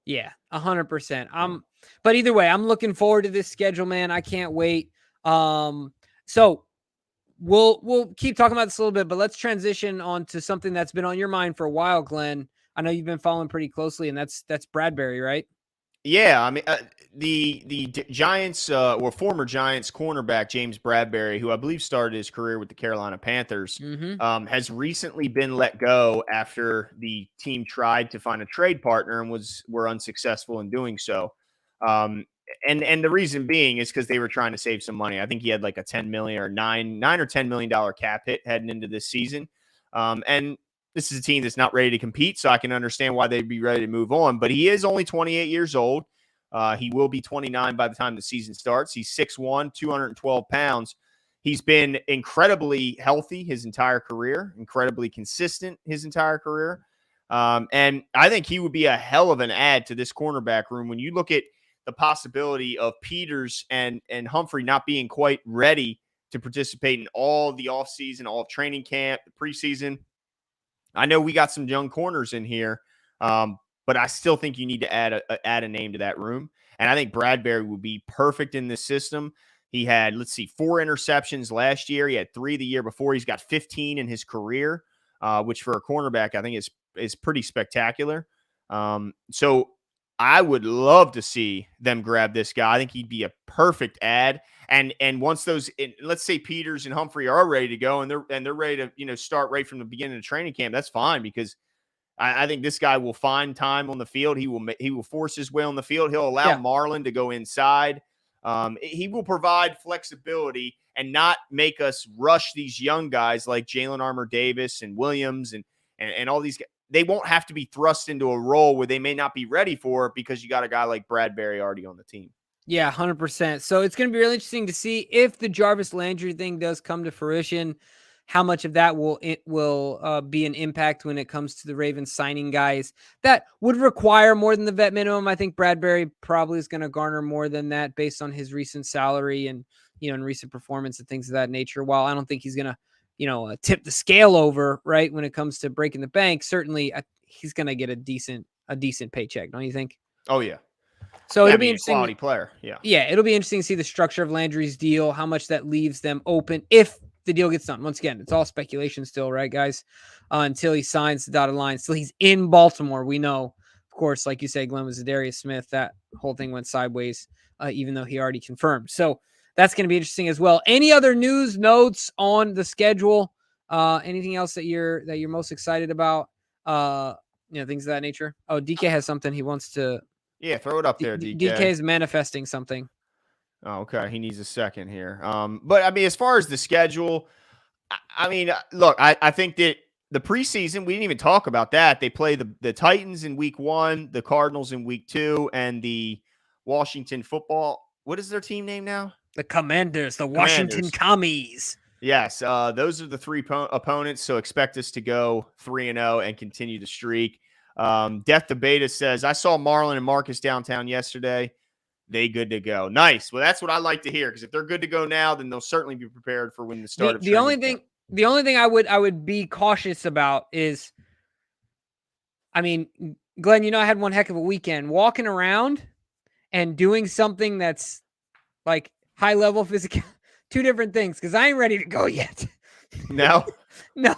Speaker 1: Yeah, 100%.
Speaker 2: Yeah.
Speaker 1: But either way, I'm looking forward to this schedule, man. I can't wait. So we'll keep talking about this a little bit, but let's transition on to something that's been on your mind for a while, Glenn. I know you've been following pretty closely, and that's Bradbury, right?
Speaker 2: Yeah, I mean, the Giants, or former Giants cornerback James Bradbury, who I believe started his career with the Carolina Panthers,
Speaker 1: Mm-hmm.
Speaker 2: has recently been let go after the team tried to find a trade partner and were unsuccessful in doing so. Um, and the reason being is because they were trying to save some money. I think he had like a 10 million or nine or $10 million cap hit heading into this season. And this is a team that's not ready to compete, so I can understand why they'd be ready to move on. But he is only 28 years old. He will be 29 by the time the season starts. He's 6'1", 212 pounds. He's been incredibly healthy his entire career, incredibly consistent his entire career. And I think he would be a hell of an add to this cornerback room. When you look at the possibility of Peters and Humphrey not being quite ready to participate in all the offseason, all of training camp, the preseason, I know we got some young corners in here, but I still think you need to add a name to that room. And I think Bradbury would be perfect in this system. He had, let's see, 4 interceptions last year. He had 3 the year before. He's got 15 in his career, which for a cornerback I think is pretty spectacular. So I would love to see them grab this guy. I think he'd be a perfect add. And once those, let's say Peters and Humphrey are ready to go and they're ready to start right from the beginning of training camp, that's fine because I think this guy will find time on the field. He will force his way on the field. He'll allow
Speaker 1: Yeah.
Speaker 2: Marlon to go inside. He will provide flexibility and not make us rush these young guys like Jalen Armour Davis and Williams and all these guys. They won't have to be thrust into a role where they may not be ready for it because you got a guy like Bradbury already on the team.
Speaker 1: Yeah, 100%. So it's going to be really interesting to see if the Jarvis Landry thing does come to fruition. How much of that will be an impact when it comes to the Ravens signing guys that would require more than the vet minimum? I think Bradbury probably is going to garner more than that based on his recent salary and and recent performance and things of that nature. While I don't think he's going to tip the scale over right when it comes to breaking the bank, certainly he's going to get a decent paycheck. Don't you think?
Speaker 2: Oh yeah,
Speaker 1: So
Speaker 2: yeah. I
Speaker 1: it'll be
Speaker 2: mean, a
Speaker 1: interesting.
Speaker 2: quality player. Yeah.
Speaker 1: Yeah, it'll be interesting to see the structure of Landry's deal, how much that leaves them open if the deal gets done. Once again, it's all speculation still, right, guys? Until he signs the dotted line, still he's in Baltimore. We know, of course, like you say, Glenn was Darius Smith. That whole thing went sideways, even though he already confirmed. So that's going to be interesting as well. Any other news notes on the schedule? Anything else that you're most excited about? Things of that nature. Oh, DK has something he wants to.
Speaker 2: Yeah, throw it up there, DK.
Speaker 1: DK is manifesting something.
Speaker 2: Oh, okay. He needs a second here. But I mean, as far as the schedule, I mean, look, I think that the preseason, we didn't even talk about that. They play the Titans in week 1, the Cardinals in week 2, and the Washington football. What is their team name now?
Speaker 1: The Commanders, the Washington Commies.
Speaker 2: Yes, those are the 3 opponents. So expect us to go 3-0 and continue the streak. Death to Beta says, I saw Marlon and Marcus downtown yesterday. They good to go. Nice. Well, that's what I like to hear, because if they're good to go now, then they'll certainly be prepared for when the start of
Speaker 1: the only thing
Speaker 2: camp.
Speaker 1: The only thing I would be cautious about is, I mean, Glenn, I had one heck of a weekend walking around and doing something that's like high level physical. 2 different things, because I ain't ready to go yet.
Speaker 2: No?
Speaker 1: No.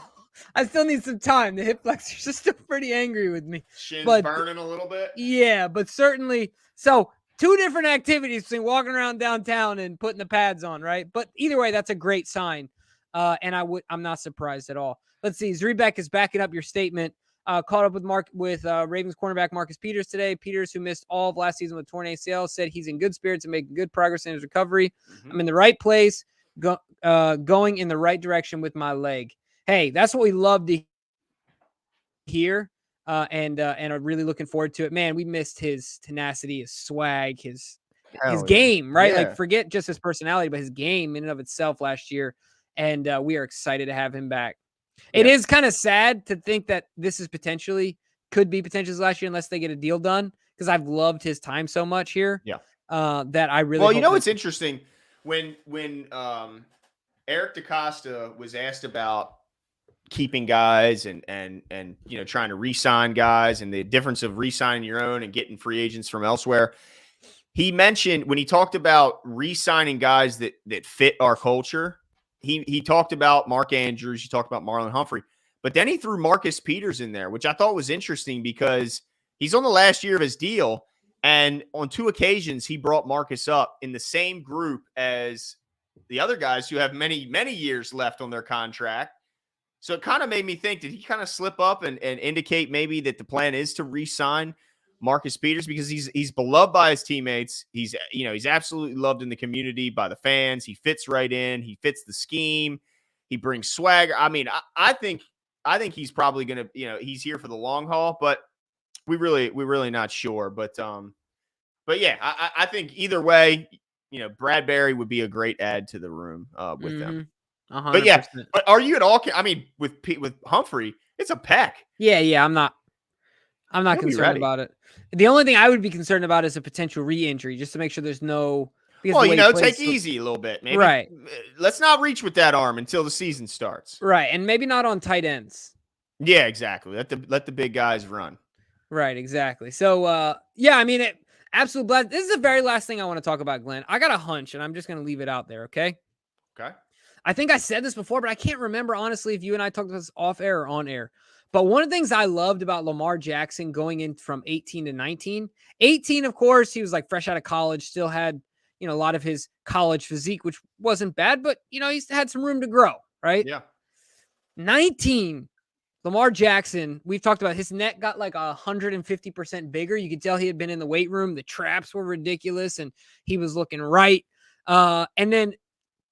Speaker 1: I still need some time. The hip flexors are still pretty angry with me.
Speaker 2: Shins burning a little bit?
Speaker 1: Yeah, but certainly. So 2 different activities between walking around downtown and putting the pads on, right? But either way, that's a great sign. And I'm not surprised at all. Let's see. Zrebeck is backing up your statement. Caught up with Ravens cornerback Marcus Peters today. Peters, who missed all of last season with torn ACL, said he's in good spirits and making good progress in his recovery. Mm-hmm. I'm in the right place, going in the right direction with my leg. Hey, that's what we love to hear. And I'm really looking forward to it. Man, we missed his tenacity, his swag, his game, right?
Speaker 2: Yeah.
Speaker 1: Like, forget just his personality, but his game in and of itself last year. And we are excited to have him back. Yeah. It is kind of sad to think that this is could be potentially last year unless they get a deal done, because I've loved his time so much here.
Speaker 2: Yeah.
Speaker 1: That I really
Speaker 2: it's interesting when Eric DaCosta was asked about keeping guys and trying to re-sign guys and the difference of re-signing your own and getting free agents from elsewhere. He mentioned, when he talked about re-signing guys that fit our culture, he talked about Mark Andrews, he talked about Marlon Humphrey, but then he threw Marcus Peters in there, which I thought was interesting because he's on the last year of his deal, and on 2 occasions he brought Marcus up in the same group as the other guys who have many, many years left on their contract. So it kind of made me think, did he kind of slip up and indicate maybe that the plan is to re-sign Marcus Peters, because he's beloved by his teammates. He's absolutely loved in the community by the fans. He fits right in. He fits the scheme. He brings swagger. I mean, I think he's probably going to, he's here for the long haul, but we're really not sure. But yeah, I think either way, Bradbury would be a great add to the room with them.
Speaker 1: 100%.
Speaker 2: But yeah, but are you at all? I mean, with Humphrey, it's a peck.
Speaker 1: Yeah. I'm not concerned about it. The only thing I would be concerned about is a potential re-injury, just to make sure there's no.
Speaker 2: Well, take easy a little bit, maybe.
Speaker 1: Right.
Speaker 2: Let's not reach with that arm until the season starts.
Speaker 1: Right, and maybe not on tight ends.
Speaker 2: Yeah, exactly. Let the big guys run.
Speaker 1: Right, exactly. So, yeah, I mean, absolute blast. This is the very last thing I want to talk about, Glenn. I got a hunch, and I'm just going to leave it out there, okay?
Speaker 2: Okay.
Speaker 1: I think I said this before, but I can't remember, honestly, if you and I talked about this off air or on air. But one of the things I loved about Lamar Jackson going in from 18 to 19, 18, of course, he was like fresh out of college, still had, a lot of his college physique, which wasn't bad, but, he had some room to grow, right?
Speaker 2: Yeah.
Speaker 1: 19, Lamar Jackson, we've talked about his neck got like 150% bigger. You could tell he had been in the weight room. The traps were ridiculous and he was looking right. And then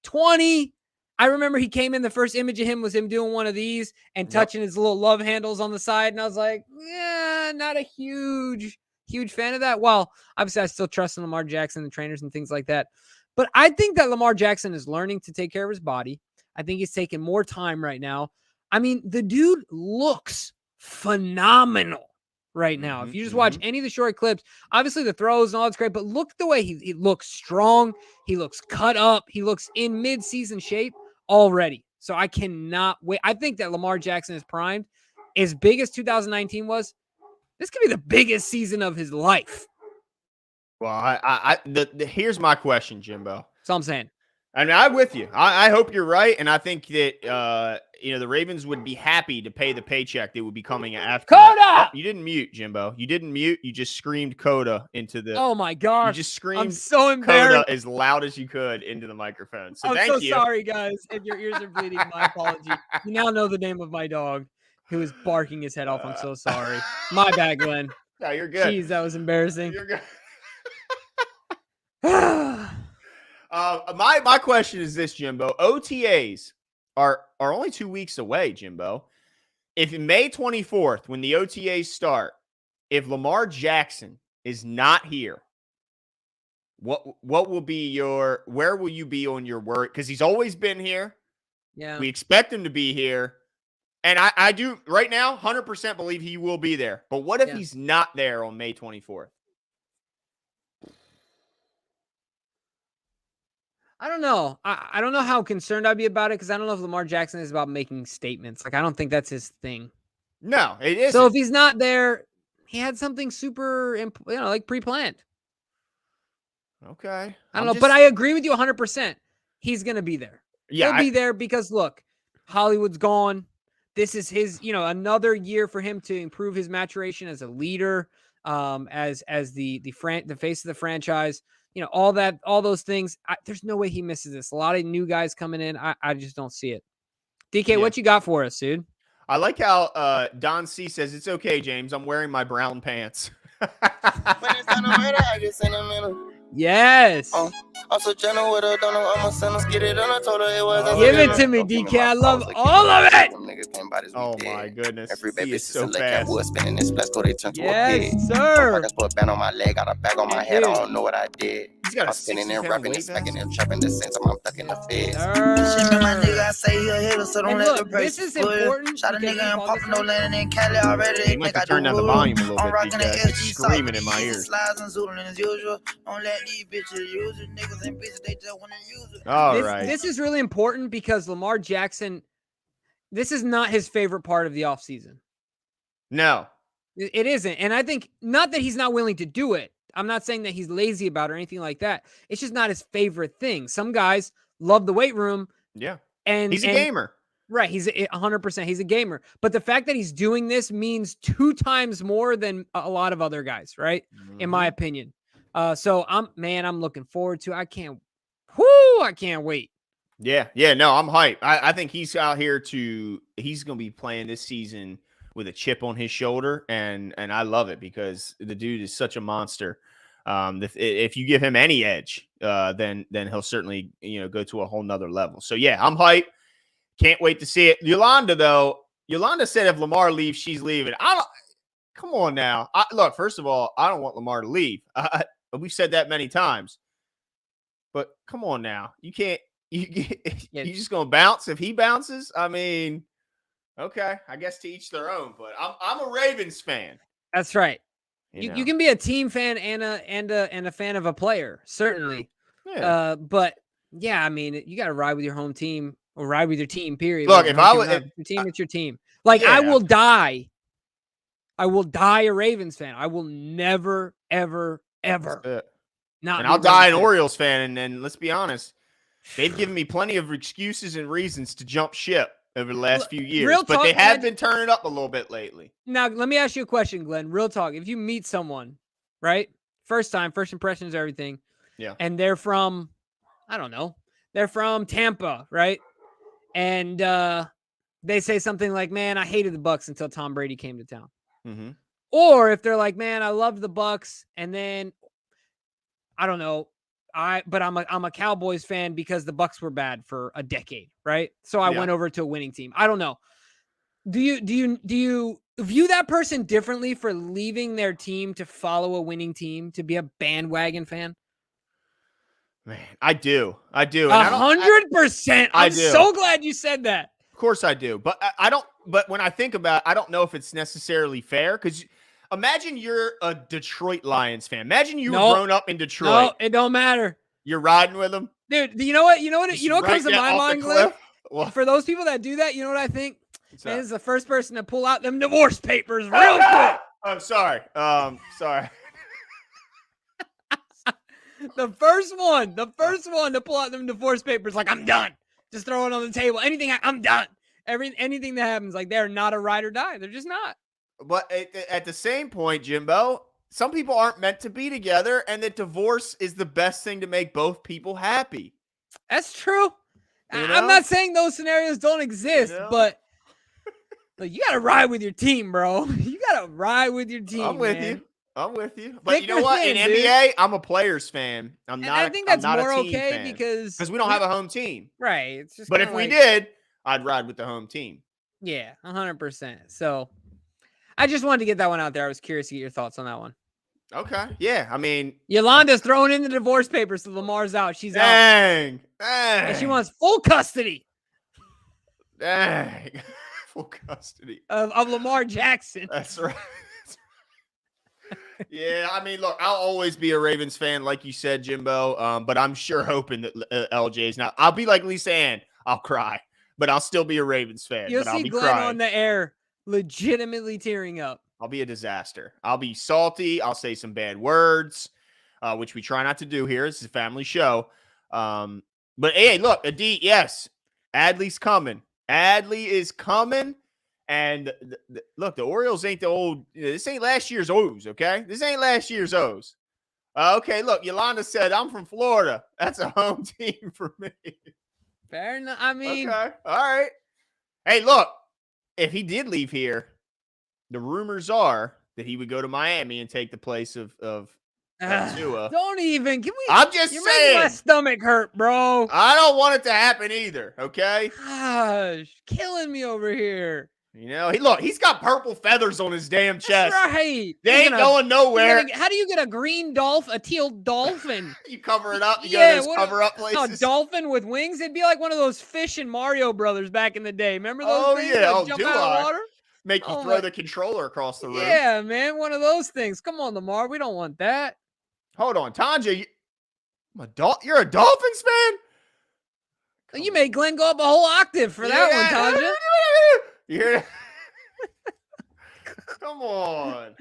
Speaker 1: 20, I remember he came in, the first image of him was him doing one of these and touching his little love handles on the side. And I was like, yeah, not a huge huge fan of that. Well, obviously, I still trust in Lamar Jackson, the trainers and things like that. But I think that Lamar Jackson is learning to take care of his body. I think he's taking more time right now. I mean, the dude looks phenomenal right now. If you just watch any of the short clips, obviously the throws and all that's great, but look the way he looks strong. He looks cut up. He looks in mid-season shape already. So I cannot wait. I think that Lamar Jackson is primed. As big as 2019 was, this could be the biggest season of his life.
Speaker 2: Well, here's my question, Jimbo.
Speaker 1: That's all I'm saying.
Speaker 2: I mean, I'm with you. I hope you're right, and I think that the Ravens would be happy to pay the paycheck that would be coming after.
Speaker 1: Coda!
Speaker 2: Oh, you didn't mute, Jimbo. You didn't mute. You just screamed Coda into the.
Speaker 1: Oh my gosh!
Speaker 2: You just screamed.
Speaker 1: I'm so embarrassed.
Speaker 2: Coda as loud as you could into the microphone. So
Speaker 1: I'm
Speaker 2: thank
Speaker 1: so
Speaker 2: you.
Speaker 1: sorry, guys. If your ears are bleeding, my apology. You now know the name of my dog, who is barking his head off. I'm so sorry. My bad, Glenn.
Speaker 2: No, you're good.
Speaker 1: Jeez, that was embarrassing.
Speaker 2: You're good. My question is this, Jimbo. OTAs are only 2 weeks away, Jimbo. If in May 24th, when the OTAs start, if Lamar Jackson is not here, what will be where will you be on your word? Because he's always been here.
Speaker 1: Yeah.
Speaker 2: We expect him to be here. And I do right now 100% believe he will be there. But what if he's not there on May 24th?
Speaker 1: I don't know. I don't know how concerned I'd be about it because I don't know if Lamar Jackson is about making statements. Like, I don't think that's his thing.
Speaker 2: No, it isn't.
Speaker 1: So if he's not there, he had something super, like pre-planned.
Speaker 2: Okay.
Speaker 1: I don't know, but I agree with you 100%. He's going to be there.
Speaker 2: Yeah,
Speaker 1: He'll be there because, look, Hollywood's gone. This is his, another year for him to improve his maturation as a leader, as the face of the franchise. All those things. There's no way he misses this. A lot of new guys coming in. I just don't see it. DK, what you got for us, dude?
Speaker 2: I like how Don C says, it's okay, James. I'm wearing my brown pants.
Speaker 1: Yes.
Speaker 3: I'm so gentle with her, don't know I'm a sinner. Get it on. I told her it was.
Speaker 1: Give it to me, DK. I love all of it.
Speaker 2: Oh my goodness.
Speaker 3: Every baby
Speaker 2: is so fast.
Speaker 3: Spinning this blast, they turn to a pig.
Speaker 1: Yes, sir.
Speaker 3: I just put a band on my leg, got a bag on my head. I don't know what I did.
Speaker 2: He's got a
Speaker 3: I'm spinning and
Speaker 2: 60-pound
Speaker 3: rapping and
Speaker 2: weight
Speaker 3: smacking and trapping the sense I'm stuck in the feds.
Speaker 4: My nigga, I say he a hitter, so don't
Speaker 1: And
Speaker 4: let
Speaker 1: look,
Speaker 4: the price
Speaker 1: this is
Speaker 4: fool you.
Speaker 1: important
Speaker 4: Shot a
Speaker 1: because
Speaker 4: nigga and
Speaker 1: we
Speaker 4: popping
Speaker 1: call
Speaker 4: no landing in Cali already.
Speaker 2: You might have to turn down the volume a little
Speaker 4: I'm
Speaker 2: bit
Speaker 4: rocking the
Speaker 2: because it's
Speaker 4: SG
Speaker 2: screaming in my ears.
Speaker 4: Slides and zooming as usual. Don't let these bitches use it. Niggas and bitches, they just want to use it.
Speaker 2: All right.
Speaker 1: This is really important because Lamar Jackson, this is not his favorite part of the offseason.
Speaker 2: No.
Speaker 1: It isn't. And I think not that he's not willing to do it. I'm not saying that he's lazy about it or anything like that. It's just not his favorite thing. Some guys love the weight room.
Speaker 2: Yeah.
Speaker 1: And
Speaker 2: he's a gamer.
Speaker 1: Right. He's 100%. He's a gamer. But the fact that he's doing this means 2 times more than a lot of other guys, right? Mm-hmm. In my opinion. So I'm looking forward to it. I can't wait.
Speaker 2: Yeah. No, I'm hyped. I think he's out here he's going to be playing this season with a chip on his shoulder. And I love it because the dude is such a monster. If you give him any edge, then he'll certainly, go to a whole nother level. So yeah, I'm hyped. Can't wait to see it. Yolanda said if Lamar leaves, she's leaving. Come on now. Look, first of all, I don't want Lamar to leave. We've said that many times. But come on now. You can't. You just gonna bounce if he bounces? I mean, okay, I guess to each their own. But I'm a Ravens fan.
Speaker 1: That's right. You can be a team fan and a fan of a player, certainly.
Speaker 2: Yeah.
Speaker 1: But yeah, I mean, you got to ride with your home team or ride with your team. Period.
Speaker 2: Look, if I was
Speaker 1: your team, it's your team. Like I will die a Ravens fan. I will never, ever, ever. Not.
Speaker 2: And I'll die an Orioles fan. And then let's be honest, they've given me plenty of excuses and reasons to jump ship over the last few years, but they have been turning up a little bit lately.
Speaker 1: Now, let me ask you a question, Glenn. Real talk. If you meet someone, right? First time, first impressions, everything.
Speaker 2: Yeah.
Speaker 1: And they're from, I don't know, they're from Tampa, right? And they say something like, man, I hated the Bucs until Tom Brady came to town.
Speaker 2: Mm-hmm.
Speaker 1: Or if they're like, man, I loved the Bucs, and then, I don't know, but I'm a Cowboys fan because the Bucs were bad for a decade, right? So I went over to a winning team. I don't know. Do you view that person differently for leaving their team to follow a winning team, to be a bandwagon fan?
Speaker 2: Man, I do. And
Speaker 1: 100%.
Speaker 2: I
Speaker 1: I'm
Speaker 2: do.
Speaker 1: so glad you said that.
Speaker 2: Of course I do. But I don't, but when I think about it, I don't know if it's necessarily fair because imagine you're a Detroit Lions fan. Imagine you were grown up in Detroit.
Speaker 1: No, it don't matter.
Speaker 2: You're riding with them.
Speaker 1: Dude, you know what comes to my mind, Glenn?
Speaker 2: What?
Speaker 1: For those people that do that, you know what I think?
Speaker 2: What's
Speaker 1: Man,
Speaker 2: that?
Speaker 1: this is the first person to pull out them divorce papers real quick.
Speaker 2: I'm sorry. Sorry.
Speaker 1: The first one to pull out them divorce papers, like, I'm done. Just throw it on the table. I'm done. Anything that happens, like, they're not a ride or die. They're just not.
Speaker 2: But at the same point, Jimbo, some people aren't meant to be together, and that divorce is the best thing to make both people happy.
Speaker 1: That's true.
Speaker 2: You know?
Speaker 1: I'm not saying those scenarios don't exist, but look, you got to ride with your team, bro. You got to ride with your team.
Speaker 2: I'm with
Speaker 1: man.
Speaker 2: you. But
Speaker 1: Pick
Speaker 2: you know what?
Speaker 1: thing,
Speaker 2: In
Speaker 1: dude.
Speaker 2: NBA, I'm a players fan. I think
Speaker 1: that's
Speaker 2: more
Speaker 1: okay because
Speaker 2: we don't have a home team.
Speaker 1: Right. It's just
Speaker 2: But if we did, I'd ride with the home team.
Speaker 1: Yeah, 100%. So I just wanted to get that one out there. I was curious to get your thoughts on that one.
Speaker 2: Okay. Yeah. I mean,
Speaker 1: Yolanda's throwing in the divorce papers, so Lamar's out. She's out.
Speaker 2: Dang.
Speaker 1: And she wants full custody
Speaker 2: Dang. Full custody
Speaker 1: of Lamar Jackson.
Speaker 2: That's right. Yeah, I mean, look, I'll always be a Ravens fan, like you said, Jimbo. But I'm sure hoping that LJ's not. I'll be like Lisa Ann. I'll cry, but I'll still be a Ravens fan.
Speaker 1: You'll
Speaker 2: but I'll
Speaker 1: see
Speaker 2: be
Speaker 1: Glenn
Speaker 2: crying.
Speaker 1: on the air legitimately tearing up.
Speaker 2: I'll be a disaster. I'll be salty. I'll say some bad words, which we try not to do here. This is a family show. But hey, look, Adit, yes, Adley's coming. Adley is coming. And look, the Orioles ain't the old. This ain't last year's O's, okay? This ain't last year's O's. Okay, look, Yolanda said, I'm from Florida. That's a home team for me.
Speaker 1: Fair enough. I mean,
Speaker 2: okay, all right. Hey, look, if he did leave here, the rumors are that he would go to Miami and take the place of Tua.
Speaker 1: Don't even. Can we?
Speaker 2: I'm just
Speaker 1: you're
Speaker 2: saying.
Speaker 1: making my stomach hurt, bro.
Speaker 2: I don't want it to happen either, okay?
Speaker 1: Gosh, killing me over here.
Speaker 2: You know, he's got purple feathers on his damn chest.
Speaker 1: That's right.
Speaker 2: They ain't going nowhere.
Speaker 1: How do you get a green dolphin, a teal dolphin?
Speaker 2: You cover it up. You go to those cover-up places.
Speaker 1: A dolphin with wings? It'd be like one of those fish in Mario Brothers back in the day. Remember those things?
Speaker 2: Yeah.
Speaker 1: Like jump out of water?
Speaker 2: Make you throw the controller across the room.
Speaker 1: Yeah, man. One of those things. Come on, Lamar. We don't want that.
Speaker 2: Hold on. Tanja, you're a Dolphins fan?
Speaker 1: You made Glenn go up a whole octave for that one, Tanja.
Speaker 2: You hear that? Come on.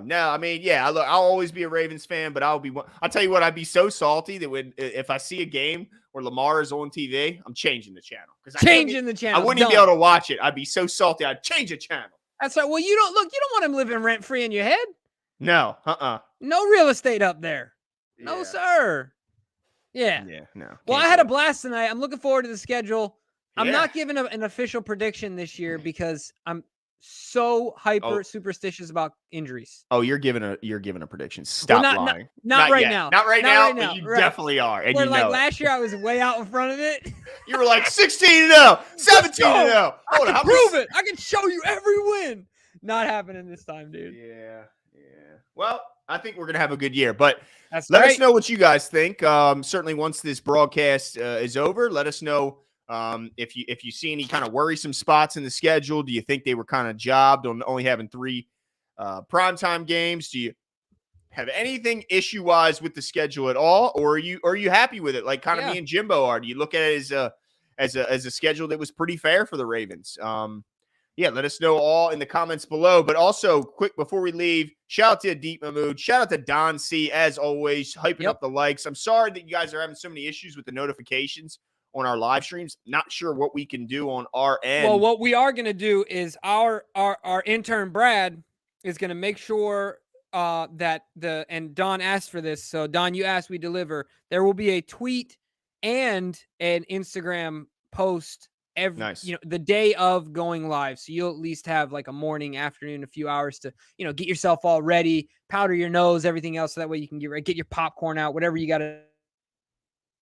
Speaker 2: No, I mean, yeah, I'll always be a Ravens fan, but I'll tell you what, I'd be so salty that if I see a game where Lamar is on TV, I'm changing the channel. I wouldn't even be able to watch it. I'd be so salty, I'd change the channel.
Speaker 1: That's right. Well, you don't want him living rent-free in your head.
Speaker 2: No,
Speaker 1: No real estate up there.
Speaker 2: Yeah.
Speaker 1: No, sir. Yeah.
Speaker 2: Yeah, no.
Speaker 1: Well, I had a blast tonight. I'm looking forward to the schedule. I'm
Speaker 2: Yeah.
Speaker 1: not giving an official prediction this year because I'm so superstitious about injuries.
Speaker 2: Oh, you're giving a prediction. Stop lying.
Speaker 1: Not right
Speaker 2: yet.
Speaker 1: now.
Speaker 2: Not right
Speaker 1: Not
Speaker 2: now,
Speaker 1: right now,
Speaker 2: but you
Speaker 1: right.
Speaker 2: definitely are. And
Speaker 1: Where,
Speaker 2: you know
Speaker 1: last year I was way out in front of it.
Speaker 2: You were like 16-0, 17-0.
Speaker 1: I can prove it. I can show you every win. Not happening this time, dude.
Speaker 2: Yeah. Well, I think we're going to have a good year, but
Speaker 1: let
Speaker 2: us know what you guys think. Certainly once this broadcast is over, let us know if you see any kind of worrisome spots in the schedule. Do you think they were kind of jobbed on only having 3 primetime games? Do you have anything issue-wise with the schedule at all, or are you happy with it? Like kind of me and Jimbo are. Do you look at it as a schedule that was pretty fair for the Ravens? Let us know all in the comments below. But also, quick before we leave, shout out to Deep Mahmood. Shout out to Don C, as always, hyping up the likes. I'm sorry that you guys are having so many issues with the notifications on our live streams. Not sure what we can do on our end.
Speaker 1: Well, what we are going to do is our intern Brad is going to make sure that and Don asked for this. So Don, you asked, we deliver. There will be a tweet and an Instagram post the day of going live. So you'll at least have like a morning, afternoon, a few hours to, get yourself all ready, powder your nose, everything else. So that way you can get your popcorn out, whatever you got to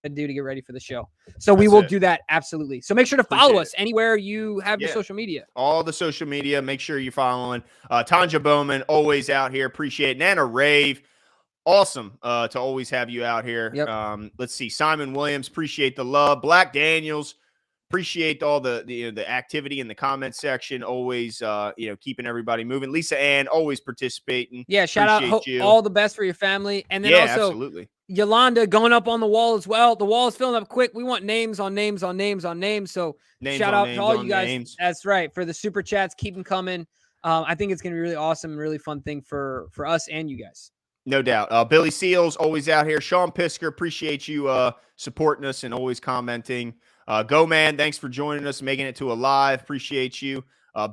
Speaker 1: do to get ready for the show. So we
Speaker 2: That's
Speaker 1: will
Speaker 2: it.
Speaker 1: do that. Absolutely. So make sure to follow
Speaker 2: Appreciate
Speaker 1: us anywhere you have your
Speaker 2: Yeah.
Speaker 1: social media.
Speaker 2: All the social media. Make sure you're following. Tanja Bowman, always out here. Appreciate it. Nana Rave. Awesome to always have you out here.
Speaker 1: Yep.
Speaker 2: Let's see. Simon Williams, appreciate the love. Black Daniels, appreciate all the activity in the comment section. Always, keeping everybody moving. Lisa Ann, always participating.
Speaker 1: Yeah, shout out.
Speaker 2: Appreciate you.
Speaker 1: All the best for your family. And then
Speaker 2: Yeah,
Speaker 1: also
Speaker 2: absolutely.
Speaker 1: Yolanda going up on the wall as well. The wall is filling up quick. We want names on names on names on names. So shout out to all you guys.
Speaker 2: Names.
Speaker 1: That's right. For the super chats, keep them coming. I think it's going to be really awesome, really fun thing for us and you guys.
Speaker 2: No doubt. Billy Seals, always out here. Sean Pisker, appreciate you supporting us and always commenting. Go Man, thanks for joining us, making it to a live. Appreciate you.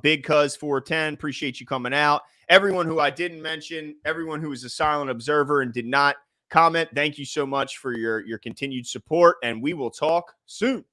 Speaker 2: Big Cuz 410, appreciate you coming out. Everyone who I didn't mention, everyone who was a silent observer and did not comment, thank you so much for your continued support, and we will talk soon.